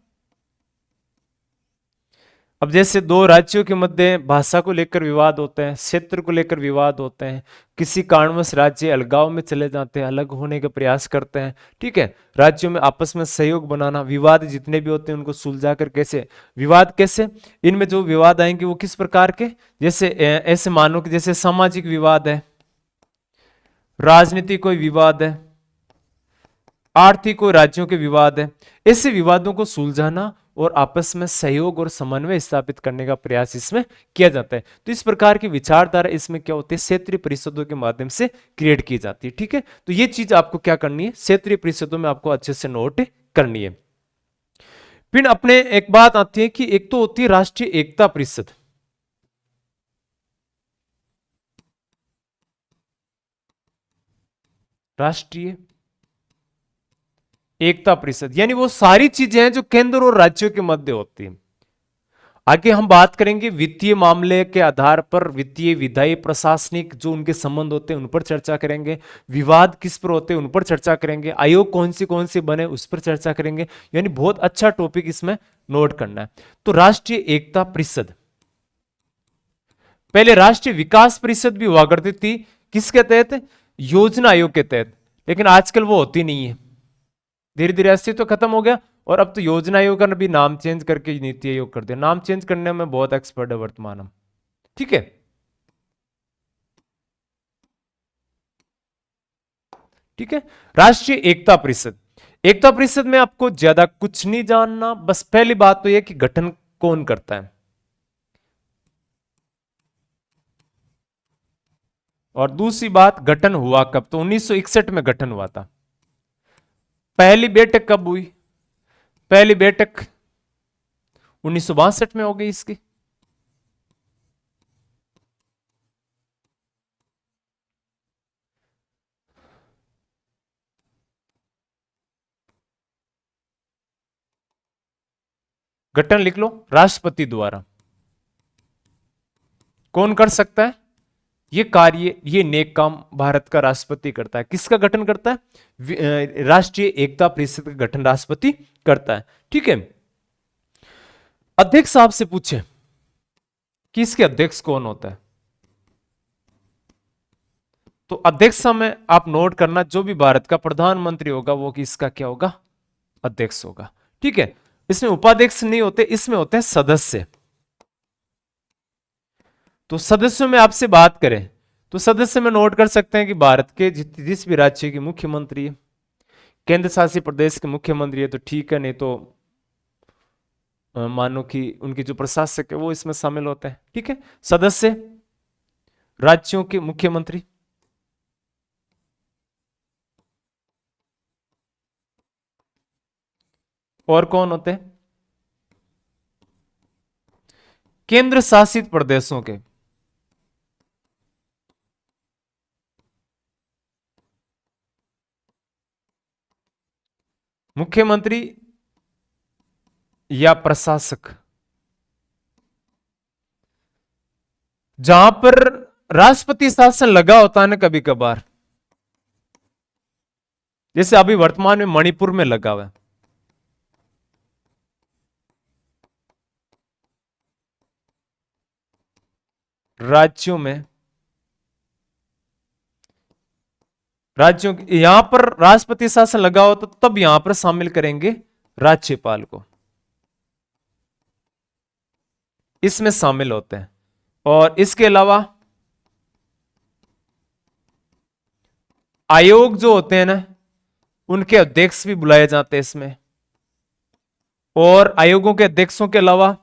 अब जैसे दो राज्यों के मध्य भाषा को लेकर विवाद होते हैं, क्षेत्र को लेकर विवाद होते हैं, किसी कारणवश राज्य अलगाव में चले जाते हैं, अलग होने का प्रयास करते हैं। ठीक है। राज्यों में आपस में सहयोग बनाना, विवाद जितने भी होते हैं उनको सुलझा कर, कैसे विवाद, कैसे इनमें जो विवाद आएंगे वो किस प्रकार के, जैसे ऐसे मानो कि जैसे सामाजिक विवाद है, राजनीतिक कोई विवाद है, आर्थिक और राज्यों के विवाद है, ऐसे विवादों को सुलझाना और आपस में सहयोग और समन्वय स्थापित करने का प्रयास इसमें किया जाता है। तो इस प्रकार की विचारधारा इसमें क्या होती है, क्षेत्रीय परिषदों के माध्यम से क्रिएट की जाती है। ठीक है। तो ये चीज आपको क्या करनी है, क्षेत्रीय परिषदों में आपको अच्छे से नोट करनी है। फिर अपने एक बात आती है कि एक तो होती है राष्ट्रीय एकता परिषद, राष्ट्रीय एकता परिषद, यानी वो सारी चीजें हैं जो केंद्र और राज्यों के मध्य होती हैं। आगे हम बात करेंगे वित्तीय मामले के आधार पर, वित्तीय विधायी प्रशासनिक जो उनके संबंध होते हैं उन पर चर्चा करेंगे, विवाद किस पर होते हैं उन पर चर्चा करेंगे, आयोग कौन से बने उस पर चर्चा करेंगे। यानी बहुत अच्छा टॉपिक इसमें नोट करना है। तो राष्ट्रीय एकता परिषद, पहले राष्ट्रीय विकास परिषद भी हुआ करती थी, किसके तहत, योजना आयोग के तहत, लेकिन आजकल वो होती नहीं है, धीरे धीरे अस्तित्व तो खत्म हो गया, और अब तो योजना आयोग का भी नाम चेंज करके नीति आयोग कर दिया। नाम चेंज करने में बहुत एक्सपर्ट है वर्तमान हम। ठीक है। ठीक है। राष्ट्रीय एकता परिषद, एकता परिषद में आपको ज्यादा कुछ नहीं जानना, बस पहली बात तो यह कि गठन कौन करता है, और दूसरी बात गठन हुआ कब, तो 1961 में गठन हुआ था। पहली बैठक कब हुई, पहली बैठक 1962 में हो गई इसकी। गठन लिख लो, राष्ट्रपति द्वारा। कौन कर सकता है ये कार्य, ये नेक काम भारत का राष्ट्रपति करता है। किसका गठन करता है, राष्ट्रीय एकता परिषद का गठन राष्ट्रपति करता है। ठीक है। अध्यक्ष साहब से पूछे कि इसके अध्यक्ष कौन होता है, तो अध्यक्ष में आप नोट करना, जो भी भारत का प्रधानमंत्री होगा वो किसका क्या होगा, अध्यक्ष होगा। ठीक है। इसमें उपाध्यक्ष नहीं होते, इसमें होते हैं सदस्य। तो सदस्यों में आपसे बात करें तो सदस्य में नोट कर सकते हैं कि भारत के जिस भी राज्य के मुख्यमंत्री, केंद्र शासित प्रदेश के मुख्यमंत्री है तो ठीक है, नहीं तो मानो कि उनके जो प्रशासक है वो इसमें शामिल होते हैं। ठीक है, सदस्य राज्यों के मुख्यमंत्री, और कौन होते हैं? केंद्र शासित प्रदेशों के मुख्यमंत्री या प्रशासक, जहां पर राष्ट्रपति शासन लगा होता है ना कभी कभार, जैसे अभी वर्तमान में मणिपुर में लगा हुआ है। राज्यों में, राज्यों यहां पर राष्ट्रपति शासन लगा हो तो तब यहां पर शामिल करेंगे राज्यपाल को, इसमें शामिल होते हैं। और इसके अलावा आयोग जो होते हैं ना, उनके अध्यक्ष भी बुलाए जाते हैं इसमें। और आयोगों के अध्यक्षों के अलावा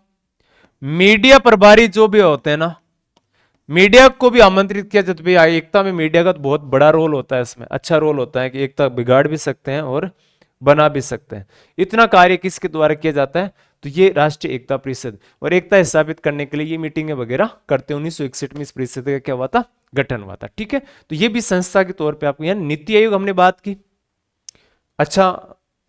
मीडिया प्रभारी जो भी होते हैं ना, मीडिया को भी आमंत्रित किया जाता है। भाई एकता में मीडिया का तो बहुत बड़ा रोल होता है, इसमें अच्छा रोल होता है कि एकता बिगाड़ भी सकते हैं और बना भी सकते हैं। इतना कार्य किसके द्वारा किया जाता है? तो ये राष्ट्रीय एकता परिषद, और एकता स्थापित करने के लिए ये मीटिंगें वगैरह करते हैं। 1961 में इस परिषद का क्या हुआ था? गठन हुआ था। ठीक है, तो ये भी संस्था के तौर पर आपको, यानी नीति आयोग हमने बात की, अच्छा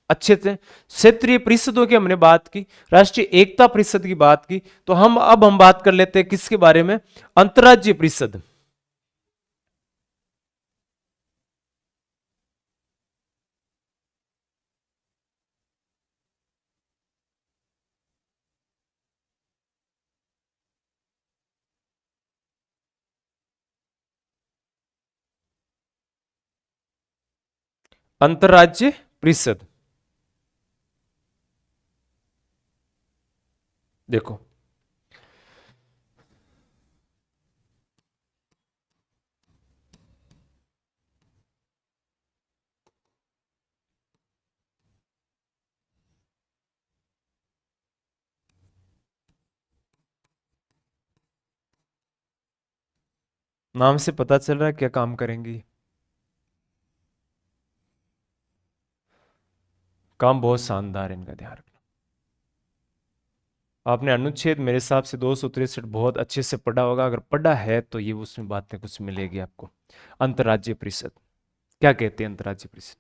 अच्छे से क्षेत्रीय परिषदों की हमने बात की, राष्ट्रीय एकता परिषद की बात की। तो हम बात कर लेते हैं किसके बारे में? अंतर्राज्यीय परिषद। अंतर्राज्यीय परिषद, देखो नाम से पता चल रहा है क्या काम करेंगी। काम बहुत शानदार है, इनका ध्यान रखना। आपने अनुच्छेद मेरे हिसाब से 263 बहुत अच्छे से पढ़ा होगा, अगर पढ़ा है तो ये उसमें बातें कुछ मिलेगी आपको। अंतर्राज्यीय परिषद क्या कहते हैं? अंतर्राज्यीय परिषद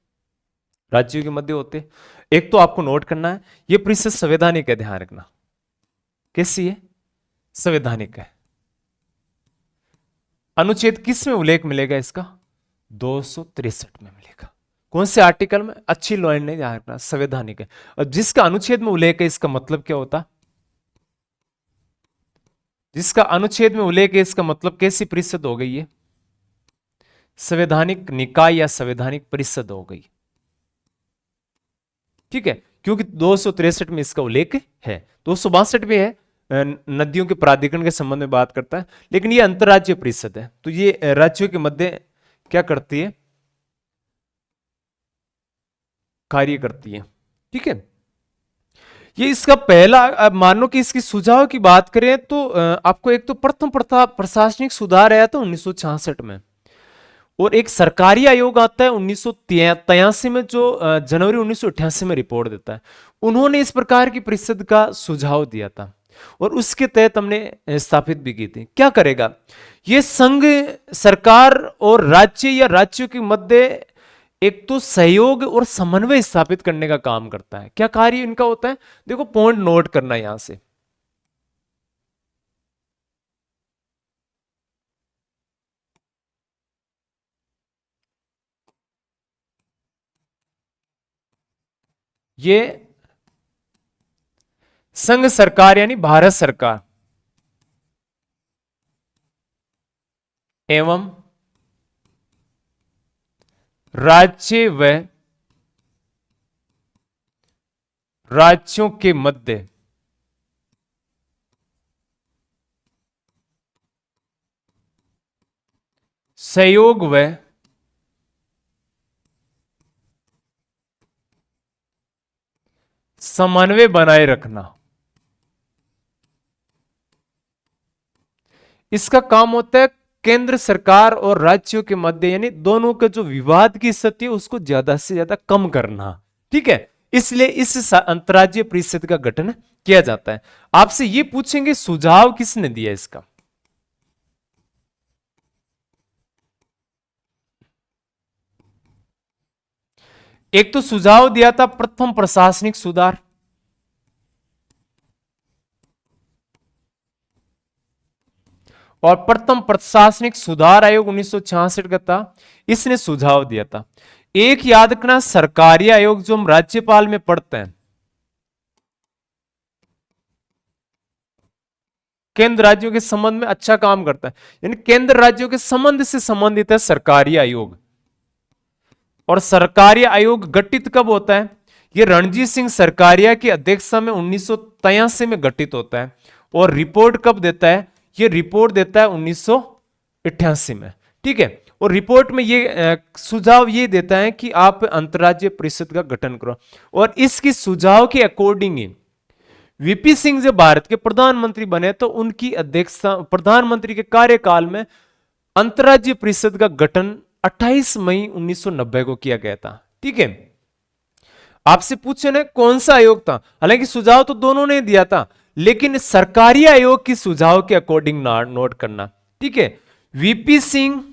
राज्यों के मध्य होते। एक तो आपको नोट करना है, ये परिषद संवैधानिक है, ध्यान रखना। कैसी है? संवैधानिक है। अनुच्छेद किस में उल्लेख मिलेगा इसका? 263 में मिलेगा। कौन से आर्टिकल में? अच्छी लॉइन नहीं, ध्यान रखना, संवैधानिक है। और जिसका अनुच्छेद में उल्लेख है इसका मतलब क्या होता? जिसका अनुच्छेद में उल्लेख है इसका मतलब कैसी परिषद हो गई है? संवैधानिक निकाय या संवैधानिक परिषद हो गई। ठीक है, क्योंकि 263 में इसका उल्लेख है, 262 में है, नदियों के प्राधिकरण के संबंध में बात करता है। लेकिन ये अंतर्राज्यीय परिषद है, तो ये राज्यों के मध्य क्या करती है? कार्य करती है। ठीक है, ये इसका पहला, अब मान लो कि इसकी सुझाव की बात करें तो आपको एक तो प्रथम प्रशासनिक सुधार आया था 1966 में, और एक सरकारी आयोग आता है 1983 में, जो जनवरी 1988 में रिपोर्ट देता है। उन्होंने इस प्रकार की परिषद का सुझाव दिया था और उसके तहत हमने स्थापित भी की थी। क्या करेगा ये संघ? सरकार और राज्य या राज्यों के मध्य एक तो सहयोग और समन्वय स्थापित करने का काम करता है। क्या कार्य इनका होता है? देखो पॉइंट नोट करना यहां से। ये संघ सरकार यानी भारत सरकार एवं राज्य व राज्यों के मध्य सहयोग व समन्वय बनाए रखना। इसका काम होता है केंद्र सरकार और राज्यों के मध्य यानी दोनों का जो विवाद की स्थिति है उसको ज्यादा से ज्यादा कम करना। ठीक है, इसलिए इस अंतर्राज्यीय परिषद का गठन किया जाता है। आपसे ये पूछेंगे सुझाव किसने दिया इसका। एक तो सुझाव दिया था प्रथम प्रशासनिक सुधार, और प्रथम प्रशासनिक सुधार आयोग 1966 का था, इसने सुझाव दिया था। एक याद रखना, सरकारी आयोग जो हम राज्यपाल में पढ़ते हैं, केंद्र राज्यों के संबंध में अच्छा काम करता है, यानी केंद्र राज्यों के संबंध से संबंधित है सरकारी आयोग। और सरकारी आयोग गठित कब होता है, ये रणजीत सिंह सरकारिया की अध्यक्षता में 1983 में गठित होता है। और रिपोर्ट कब देता है, ये रिपोर्ट देता है 1988 में। ठीक है, और रिपोर्ट में ये सुझाव ये देता है कि आप अंतर्राज्यीय परिषद का गठन करो। और इसकी सुझाव के अकॉर्डिंग ही वीपी सिंह जब भारत के प्रधानमंत्री बने तो उनकी अध्यक्षता, प्रधानमंत्री के कार्यकाल में अंतर्राज्यीय परिषद का गठन 28 मई 1990 को किया गया था। ठीक है, आपसे पूछे ना कौन सा आयोग था, हालांकि सुझाव तो दोनों ने दिया था, लेकिन सरकारी आयोग की सुझाव के अकॉर्डिंग नोट करना। ठीक है, वीपी सिंह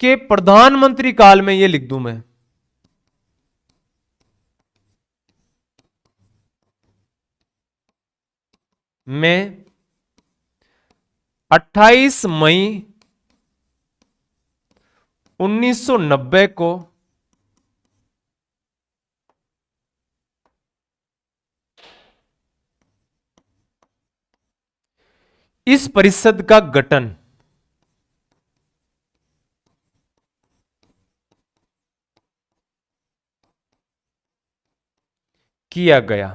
के प्रधानमंत्री काल में, ये लिख दूं मैं 28 मई 1990 को इस परिषद का गठन किया गया।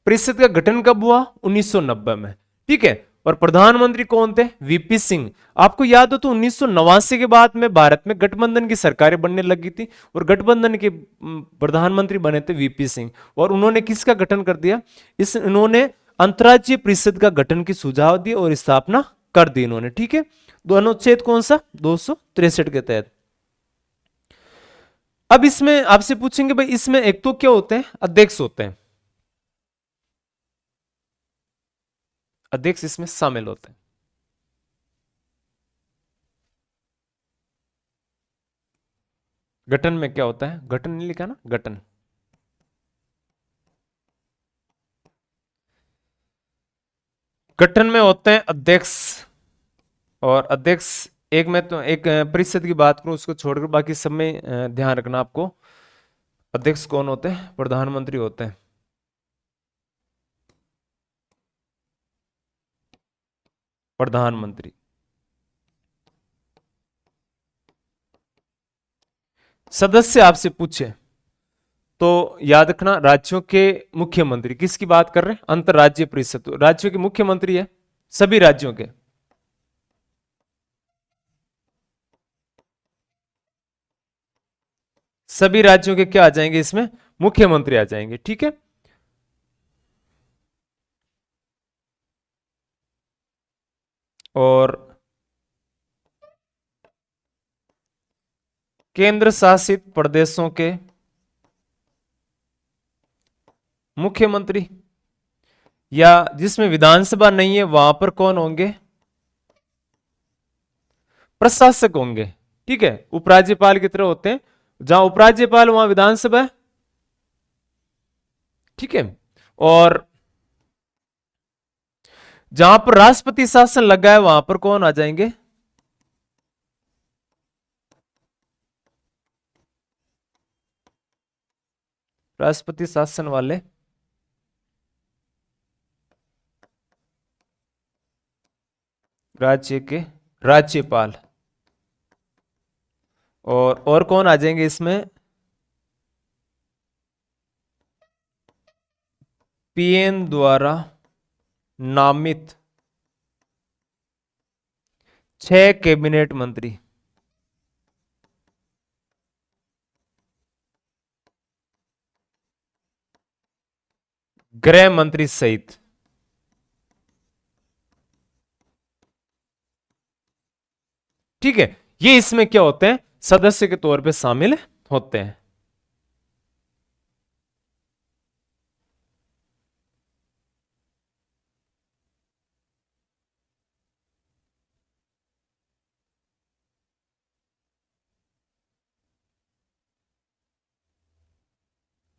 परिषद का गठन कब हुआ, 1990 में। ठीक है, और प्रधानमंत्री कौन थे, वीपी सिंह। आपको याद हो तो 1989 के बाद में भारत में गठबंधन की सरकारें बनने लगी थी, और गठबंधन के प्रधानमंत्री बने थे वीपी सिंह। और उन्होंने किसका गठन कर दिया, उन्होंने अंतर्राज्यीय परिषद का गठन की सुझाव दिए और स्थापना कर दी इन्होंने। ठीक है, दो अनुच्छेद कौन सा, 263 के तहत। अब इसमें आपसे पूछेंगे भाई इसमें एक तो क्या होते हैं, अध्यक्ष होते हैं, अध्यक्ष इसमें शामिल होते हैं। गठन में क्या होता है, गठन नहीं लिखा ना, गठन। गठन में होते हैं अध्यक्ष, और अध्यक्ष एक में तो एक परिषद की बात करूं उसको छोड़कर बाकी सब में ध्यान रखना आपको। अध्यक्ष कौन होते हैं, प्रधानमंत्री होते हैं। प्रधानमंत्री। सदस्य आपसे पूछे तो याद रखना राज्यों के मुख्यमंत्री, किसकी बात कर रहे हैं, अंतर्राज्यीय परिषद, तो राज्यों के मुख्यमंत्री है सभी राज्यों के। सभी राज्यों के क्या आ जाएंगे इसमें, मुख्यमंत्री आ जाएंगे। ठीक है, और केंद्र शासित प्रदेशों के मुख्यमंत्री, या जिसमें विधानसभा नहीं है वहां पर कौन होंगे, प्रशासक होंगे। ठीक है, उपराज्यपाल की तरह होते हैं, जहां उपराज्यपाल वहां विधानसभा है। ठीक है, और जहां पर राष्ट्रपति शासन लगा है वहां पर कौन आ जाएंगे, राष्ट्रपति शासन वाले राज्य के राज्यपाल। और कौन आ जाएंगे इसमें, पीएम द्वारा नामित 6 कैबिनेट मंत्री। गृह मंत्री सहित। ठीक है, ये इसमें क्या होते हैं, सदस्य के तौर पे शामिल होते हैं।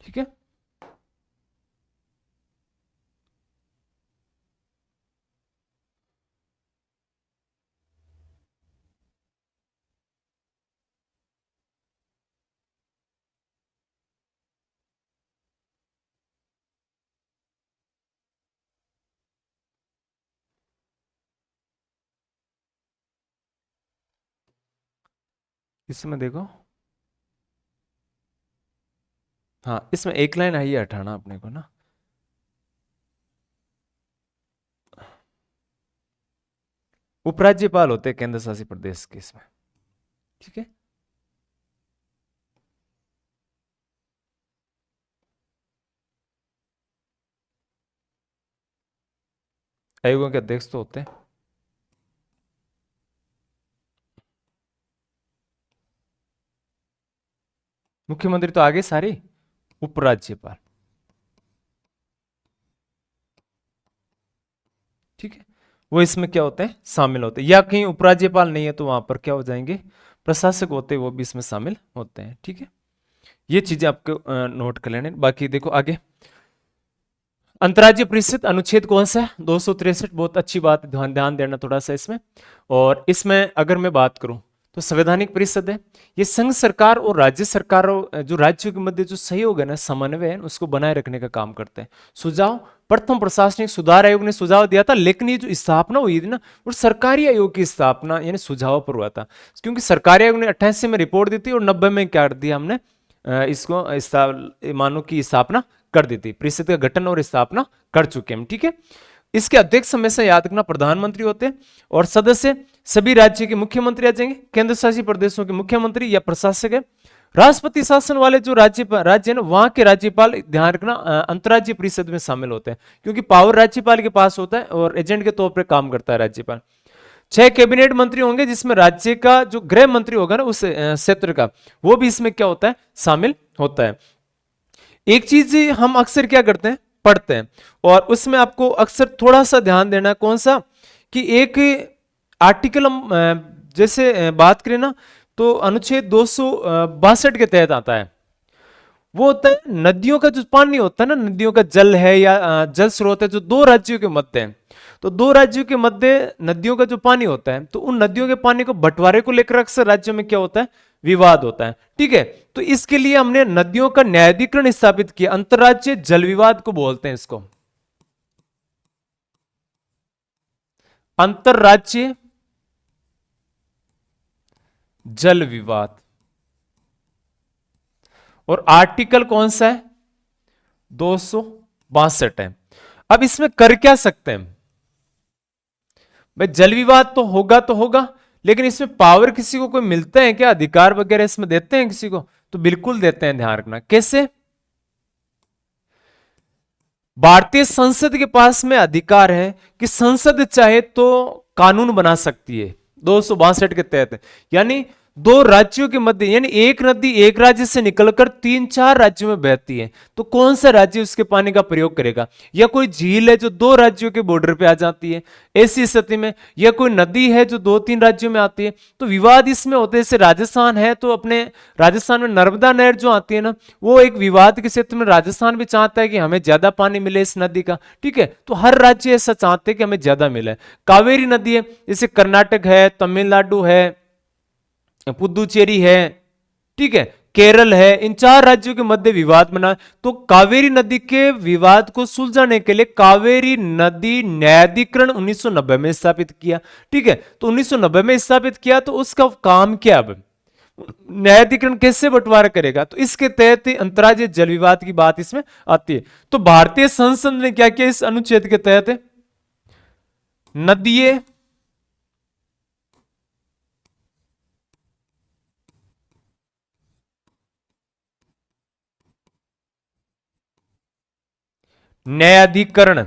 ठीक है, इसमें देखो, हाँ इसमें एक लाइन आई है हटाना अपने को ना। उपराज्यपाल होते हैं केंद्र शासित प्रदेश के इसमें। ठीक है, आयोगों के अध्यक्ष तो होते हैं। मुख्यमंत्री तो आगे सारी, उपराज्यपाल। ठीक है, वो इसमें क्या होते हैं, शामिल होते हैं, या कहीं उपराज्यपाल नहीं है तो वहां पर क्या हो जाएंगे, प्रशासक होते हैं, वो भी इसमें शामिल होते हैं। ठीक है, ये चीजें आपको नोट कर लेने। बाकी देखो आगे, अंतर्राज्यीय परिषद अनुच्छेद कौन सा है, 263। बहुत अच्छी बात है, ध्यान ध्यान देना थोड़ा सा इसमें। और इसमें अगर मैं बात करूं तो संवैधानिक परिषद है, ये संघ सरकार और राज्य सरकारों, जो राज्यों के मध्य जो सहयोग है ना, समन्वय है, उसको बनाए रखने का काम करते हैं। सुझाव, प्रथम प्रशासनिक सुधार आयोग ने सुझाव दिया था, लेकिन ये जो स्थापना हुई थी ना, वो सरकारी आयोग की स्थापना यानी सुझाव पर हुआ था। क्योंकि सरकारी आयोग ने 88 में रिपोर्ट दी थी और 90 में क्या कर दिया हमने, इसको मानो की स्थापना कर दी थी, परिषद का गठन और स्थापना कर चुके हैं। ठीक है, इसके अध्यक्ष हमेशा याद रखना प्रधानमंत्री होते हैं, और सदस्य सभी राज्य के मुख्यमंत्री आ जाएंगे, केंद्र शासित प्रदेशों के मुख्यमंत्री या प्रशासक है। राष्ट्रपति शासन वाले जो राज्य है ना, वहां के राज्यपाल ध्यान रखना अंतर्राज्यीय परिषद में शामिल होते हैं, क्योंकि पावर राज्यपाल के पास होता है और एजेंट के तौर पर काम करता है राज्यपाल। 6 कैबिनेट मंत्री होंगे, जिसमें राज्य का जो गृह मंत्री होगा ना उस क्षेत्र का, वो भी इसमें क्या होता है, शामिल होता है। एक चीज हम अक्सर क्या करते हैं, पढ़ते हैं, और उसमें आपको अक्सर थोड़ा सा ध्यान देना, कौन सा, कि एक आर्टिकल हम जैसे बात करें ना, तो अनुच्छेद 262 के तहत आता है। वो होता है नदियों का जो पानी होता है ना, नदियों का जल है या जल स्रोत है, जो दो राज्यों के मध्य है। तो दो राज्यों के मध्य नदियों का जो पानी होता है, तो उन नदियों के पानी को बंटवारे को लेकर अक्सर राज्यों में क्या होता है, विवाद होता है। ठीक है, तो इसके लिए हमने नदियों का न्यायाधिकरण स्थापित किया, अंतर्राज्यीय जल विवाद को बोलते हैं इसको, अंतर्राज्यीय जल विवाद। और आर्टिकल कौन सा है, 262 है। अब इसमें कर क्या सकते हैं भाई, जल विवाद तो होगा, लेकिन इसमें पावर किसी को कोई मिलते हैं क्या, अधिकार वगैरह इसमें देते हैं किसी को, तो बिल्कुल देते हैं। ध्यान रखना कैसे, भारतीय संसद के पास में अधिकार है कि संसद चाहे तो कानून बना सकती है, 262 के तहत। यानी दो राज्यों के मध्य, यानी एक नदी एक राज्य से निकलकर 3-4 राज्यों में बहती है, तो कौन सा राज्य उसके पानी का प्रयोग करेगा, या कोई झील है जो दो राज्यों के बॉर्डर पे आ जाती है ऐसी स्थिति में, या कोई नदी है जो 2-3 राज्यों में आती है, तो विवाद इसमें होते हैं। जैसे राजस्थान है, तो अपने राजस्थान में नर्मदा नहर जो आती है ना, वो एक विवाद के क्षेत्र में, राजस्थान भी चाहता है कि हमें ज्यादा पानी मिले इस नदी का। ठीक है, तो हर राज्य ऐसा चाहते हैं कि हमें ज्यादा मिले। कावेरी नदी है, जैसे कर्नाटक है, तमिलनाडु है, पुदुचेरी है, ठीक है, केरल है, इन 4 राज्यों के मध्य विवाद बना, तो कावेरी नदी के विवाद को सुलझाने के लिए कावेरी नदी न्यायाधिकरण 1990 में स्थापित किया। ठीक है, तो 1990 में स्थापित किया, तो उसका काम क्या, अब न्यायाधिकरण कैसे बंटवारा करेगा, तो इसके तहत ही अंतर्राज्यीय जल विवाद की बात इसमें आती है। तो भारतीय संसद ने क्या किया इस अनुच्छेद के तहत, नदीय न्यायाधिकरण,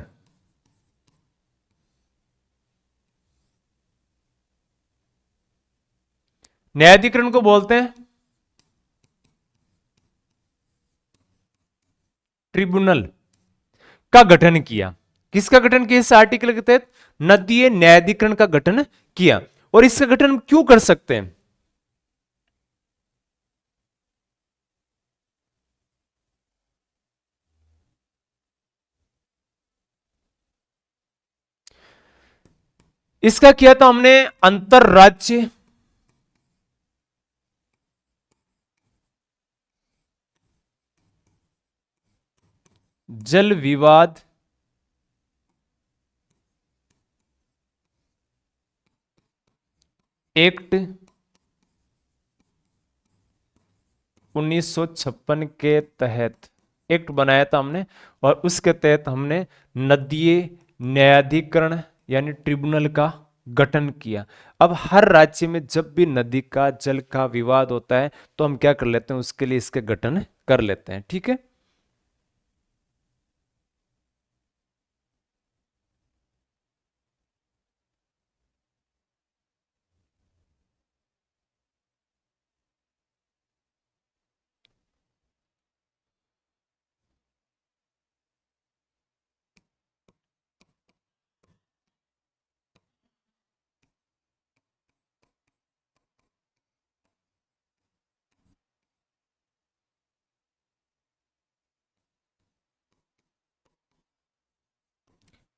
न्यायाधिकरण को बोलते हैं ट्रिब्यूनल, का गठन किया। किसका गठन किया इस आर्टिकल के तहत? नदीय न्यायाधिकरण का गठन किया। और इसका गठन क्यों कर सकते हैं? इसका किया था हमने अंतरराज्य जल विवाद एक्ट 1956 के तहत एक्ट बनाया था हमने, और उसके तहत हमने नदीय न्यायाधिकरण यानी ट्रिब्यूनल का गठन किया। अब हर राज्य में जब भी नदी का जल का विवाद होता है तो हम क्या कर लेते हैं, उसके लिए इसके गठन कर लेते हैं। ठीक है,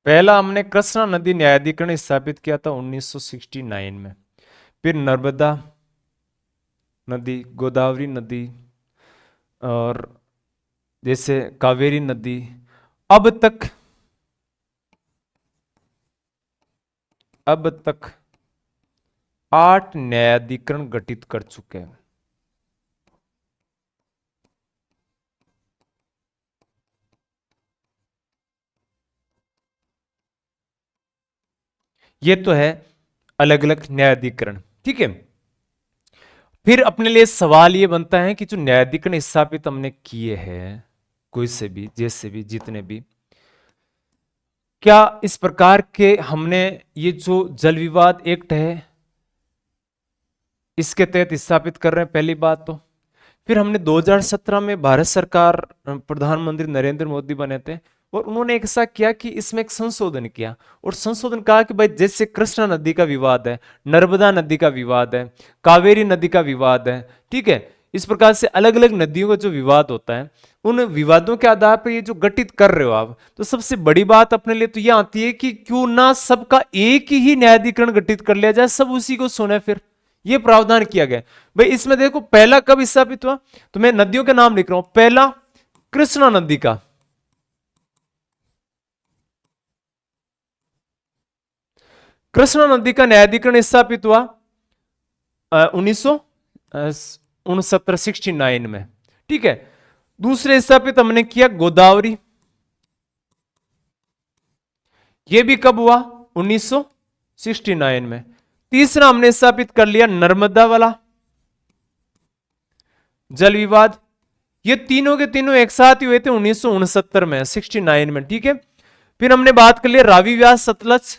पहला हमने कृष्णा नदी न्यायाधिकरण स्थापित किया था 1969 में। फिर नर्मदा नदी, गोदावरी नदी, और जैसे कावेरी नदी, अब तक अब तक 8 न्यायाधिकरण गठित कर चुके हैं। ये तो है अलग अलग न्यायाधिकरण। ठीक है, फिर अपने लिए सवाल ये बनता है कि जो न्यायाधिकरण स्थापित हमने किए हैं, कोई से भी, जैसे भी, जितने भी, क्या इस प्रकार के हमने ये जो जल विवाद एक्ट है इसके तहत स्थापित कर रहे हैं, पहली बात तो। फिर हमने 2017 में भारत सरकार, प्रधानमंत्री नरेंद्र मोदी बने थे, और उन्होंने एक ऐसा किया कि इसमें एक संशोधन किया, और संशोधन कहा कि भाई जैसे कृष्णा नदी का विवाद है, नर्मदा नदी का विवाद है, कावेरी नदी का विवाद है, ठीक है, इस प्रकार से अलग अलग नदियों का जो विवाद होता है, उन विवादों के आधार पर ये जो गठित कर रहे हो आप, तो सबसे बड़ी बात अपने लिए तो ये आती है कि क्यों ना सबका एक ही न्यायाधिकरण गठित कर लिया जाए, सब उसी को सुने। फिर ये प्रावधान किया गया। भाई इसमें देखो पहला कब स्थापित हुआ, तो मैं नदियों के नाम लिख रहा हूं। पहला कृष्णा नदी का, कृष्णा नदी का न्यायाधिकरण स्थापित हुआ 1969 69 में। ठीक है, दूसरे स्थापित हमने किया गोदावरी, यह भी कब हुआ, 1969 में। तीसरा हमने स्थापित कर लिया नर्मदा वाला जल विवाद, ये तीनों के तीनों एक साथ ही हुए थे 1969 में, 69 में। ठीक है, फिर हमने बात कर लिया रावी व्यास सतलज,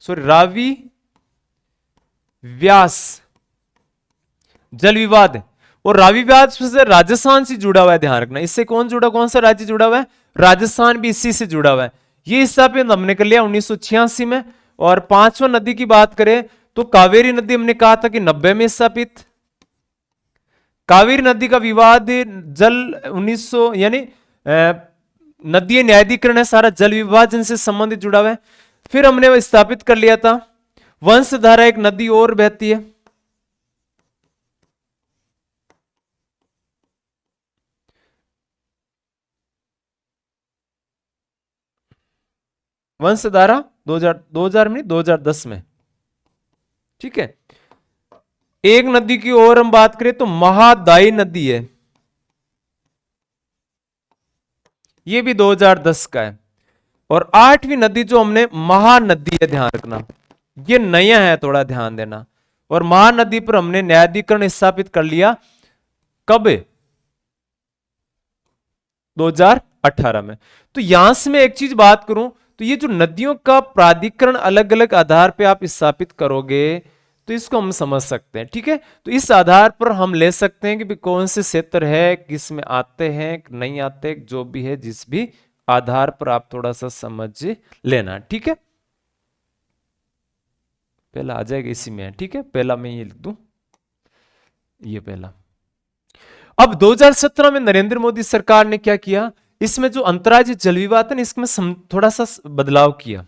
सॉरी रावी व्यास जल विवाद, और रावी व्यास से राजस्थान से जुड़ा हुआ है, ध्यान रखना। इससे कौन जुड़ा, कौन सा राज्य जुड़ा हुआ है, राजस्थान भी इसी से जुड़ा हुआ है। ये स्थापित हमने कर लिया 1986 में। और पांचवा नदी की बात करें तो कावेरी नदी हमने कहा था कि 90 में स्थापित। कावेरी नदी का विवाद जल 1900 यानी नदीय न्यायाधिकरण है, सारा जल विभाजन से संबंधित जुड़ा हुआ है। फिर हमने स्थापित कर लिया था वंशधारा, एक नदी और बहती है, वंशधारा 2000 में, 2010 में। ठीक है, एक नदी की और हम बात करें तो महादायी नदी है, ये भी 2010 का है। और आठवीं नदी जो हमने महानदी है, ध्यान रखना, ये नया है, थोड़ा ध्यान देना। और महानदी पर हमने न्यायाधिकरण स्थापित कर लिया कब, 2018 में। तो यहां से मैं एक चीज बात करूं, तो ये जो नदियों का प्राधिकरण अलग अलग आधार पे आप स्थापित करोगे तो इसको हम समझ सकते हैं, ठीक है। तो इस आधार पर हम ले सकते हैं कि भी कौन से क्षेत्र है, किस में आते हैं नहीं आते, जो भी है जिस भी आधार पर आप थोड़ा सा समझ लेना, ठीक है। पहला आ जाएगा इसी में है, ठीक है। पहला मैं ये लिख दूं, ये पहला। अब 2017 में नरेंद्र मोदी सरकार ने क्या किया, इसमें जो अंतर्राज्यीय जल विवाद है इसमें थोड़ा सा बदलाव किया।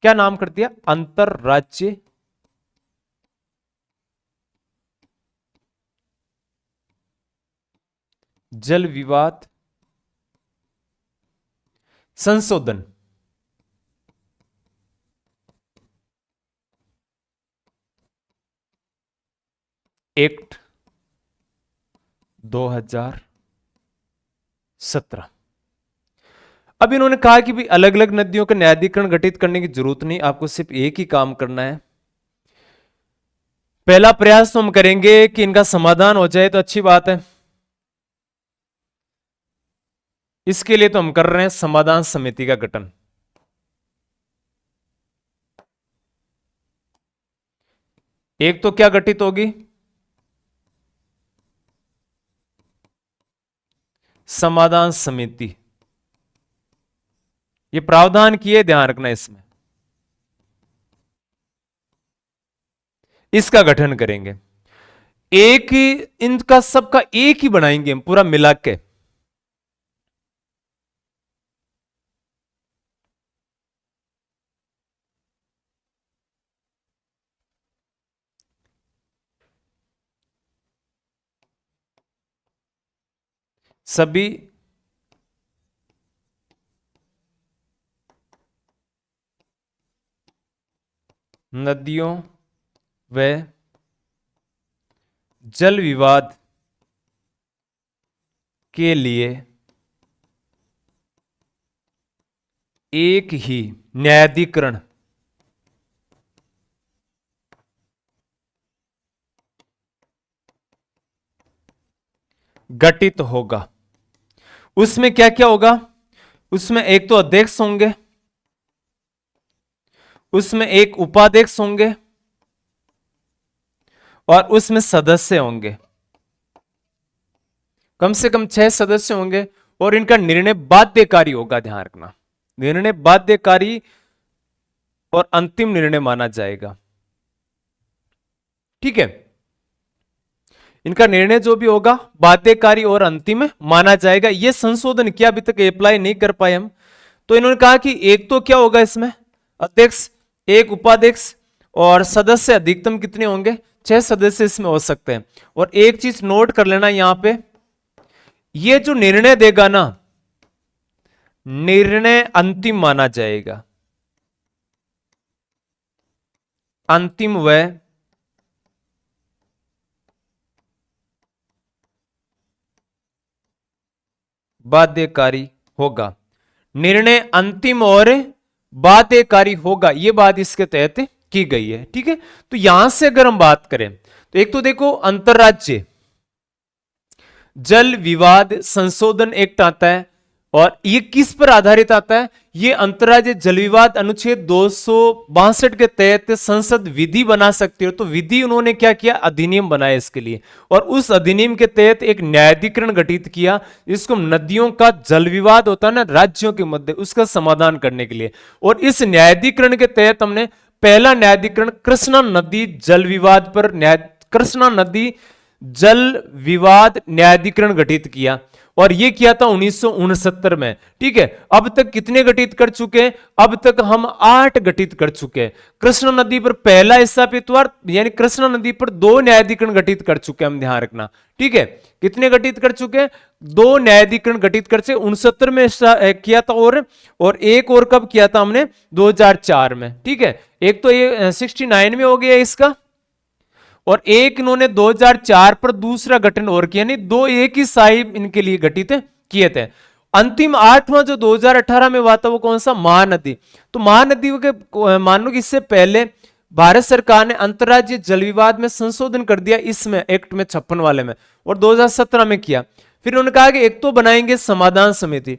क्या नाम कर दिया, अंतर्राज्यीय जल विवाद संशोधन एक्ट 2017। अब इन्होंने कहा कि भी अलग अलग नदियों का न्यायाधिकरण गठित करने की जरूरत नहीं, आपको सिर्फ एक ही काम करना है। पहला प्रयास तो हम करेंगे कि इनका समाधान हो जाए तो अच्छी बात है, इसके लिए तो हम कर रहे हैं समाधान समिति का गठन। एक तो क्या गठित होगी, समाधान समिति। ये प्रावधान किए, ध्यान रखना इसमें, इसका गठन करेंगे। एक ही इनका सबका एक ही बनाएंगे हम पूरा मिला के। सभी नदियों व जल विवाद के लिए एक ही न्यायाधिकरण गठित होगा। उसमें क्या क्या होगा, उसमें एक तो अध्यक्ष होंगे, उसमें एक उपाध्यक्ष होंगे और उसमें सदस्य होंगे। कम से कम 6 सदस्य होंगे और इनका निर्णय बाध्यकारी होगा, ध्यान रखना, निर्णय बाध्यकारी और अंतिम निर्णय माना जाएगा, ठीक है। इनका निर्णय जो भी होगा बाध्यकारी और अंतिम माना जाएगा। यह संशोधन किया अभी तक अप्लाई नहीं कर पाए हम, तो इन्होंने कहा कि एक तो क्या होगा इसमें, अध्यक्ष, एक उपाध्यक्ष और सदस्य अधिकतम कितने होंगे, 6 सदस्य इसमें हो सकते हैं। और एक चीज नोट कर लेना यहां पे, ये जो निर्णय देगा ना, निर्णय अंतिम माना जाएगा, अंतिम व बाध्यकारी होगा। निर्णय अंतिम और बाध्यकारी होगा, यह बात इसके तहत की गई है, ठीक है। तो यहां से अगर हम बात करें तो एक तो देखो अंतरराज्य जल विवाद संशोधन एक्ट आता है, और ये किस पर आधारित आता है, ये अंतरराज्यीय जल विवाद अनुच्छेद 262 के तहत संसद विधि बना सकती है। तो विधि उन्होंने क्या किया, अधिनियम बनाया इसके लिए, और उस अधिनियम के तहत एक न्यायाधिकरण गठित किया, जिसको नदियों का जल विवाद होता है ना राज्यों के मध्य, उसका समाधान करने के लिए। और इस न्यायाधिकरण के तहत हमने पहला न्यायाधिकरण कृष्णा नदी जल विवाद पर कृष्णा नदी जल विवाद न्यायाधिकरण गठित किया, और यह किया था 1969 में, ठीक है। अब तक कितने गठित कर चुके हैं, अब तक हम 8 गठित कर चुके हैं। कृष्णा नदी पर पहला स्थापित हुआ, यानी कृष्णा नदी पर 2 न्यायाधिकरण गठित कर चुके हैं, हम ध्यान रखना, ठीक है। कितने गठित कर चुके हैं, 2 न्यायाधिकरण गठित कर चुके, 69 में किया था, और एक और कब किया था हमने, 2004 में, ठीक है। एक तो ये 69 में हो गया इसका, और एक इन्होंने 2004 पर दूसरा गठन और किया, नहीं दो एक ही साहिब इनके लिए गठित किए थे। अंतिम 8वां जो 2018 में हुआ था वो कौन सा, महानदी। तो महानदी के मान लो कि इससे पहले भारत सरकार ने अंतर्राज्यीय जल विवाद में संशोधन कर दिया, इसमें एक्ट में 56 वाले में, और 2017 में किया। फिर उन्होंने कहा कि एक तो बनाएंगे समाधान समिति,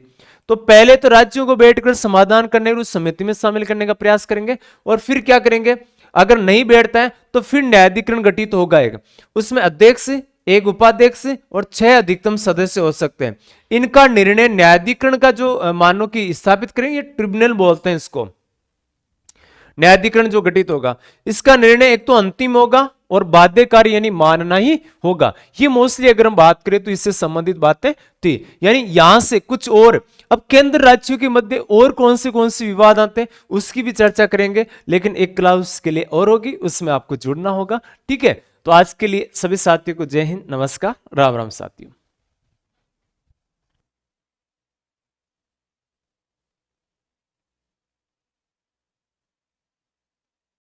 तो पहले तो राज्यों को बैठकर समाधान करने और उस समिति में शामिल करने का प्रयास करेंगे, और फिर क्या करेंगे, अगर नहीं बैठता है तो फिर न्यायाधिकरण गठित होगा एक, उसमें अध्यक्ष, एक उपाध्यक्ष और 6 अधिकतम सदस्य हो सकते हैं। इनका निर्णय न्यायाधिकरण का जो मानो कि स्थापित करेंगे, ट्रिब्यूनल बोलते हैं इसको, न्यायाधिकरण जो गठित होगा, इसका निर्णय एक तो अंतिम होगा और बाध्यकारी यानी मानना ही होगा। ये मोस्टली अगर हम बात करें तो इससे संबंधित बातें थी। यानी यहां से कुछ और, अब केंद्र राज्यों के मध्य और कौन से विवाद आते हैं उसकी भी चर्चा करेंगे, लेकिन एक क्लास के लिए और होगी, उसमें आपको जुड़ना होगा। ठीक है, तो आज के लिए सभी साथियों को जय हिंद, नमस्कार, राम राम साथियों।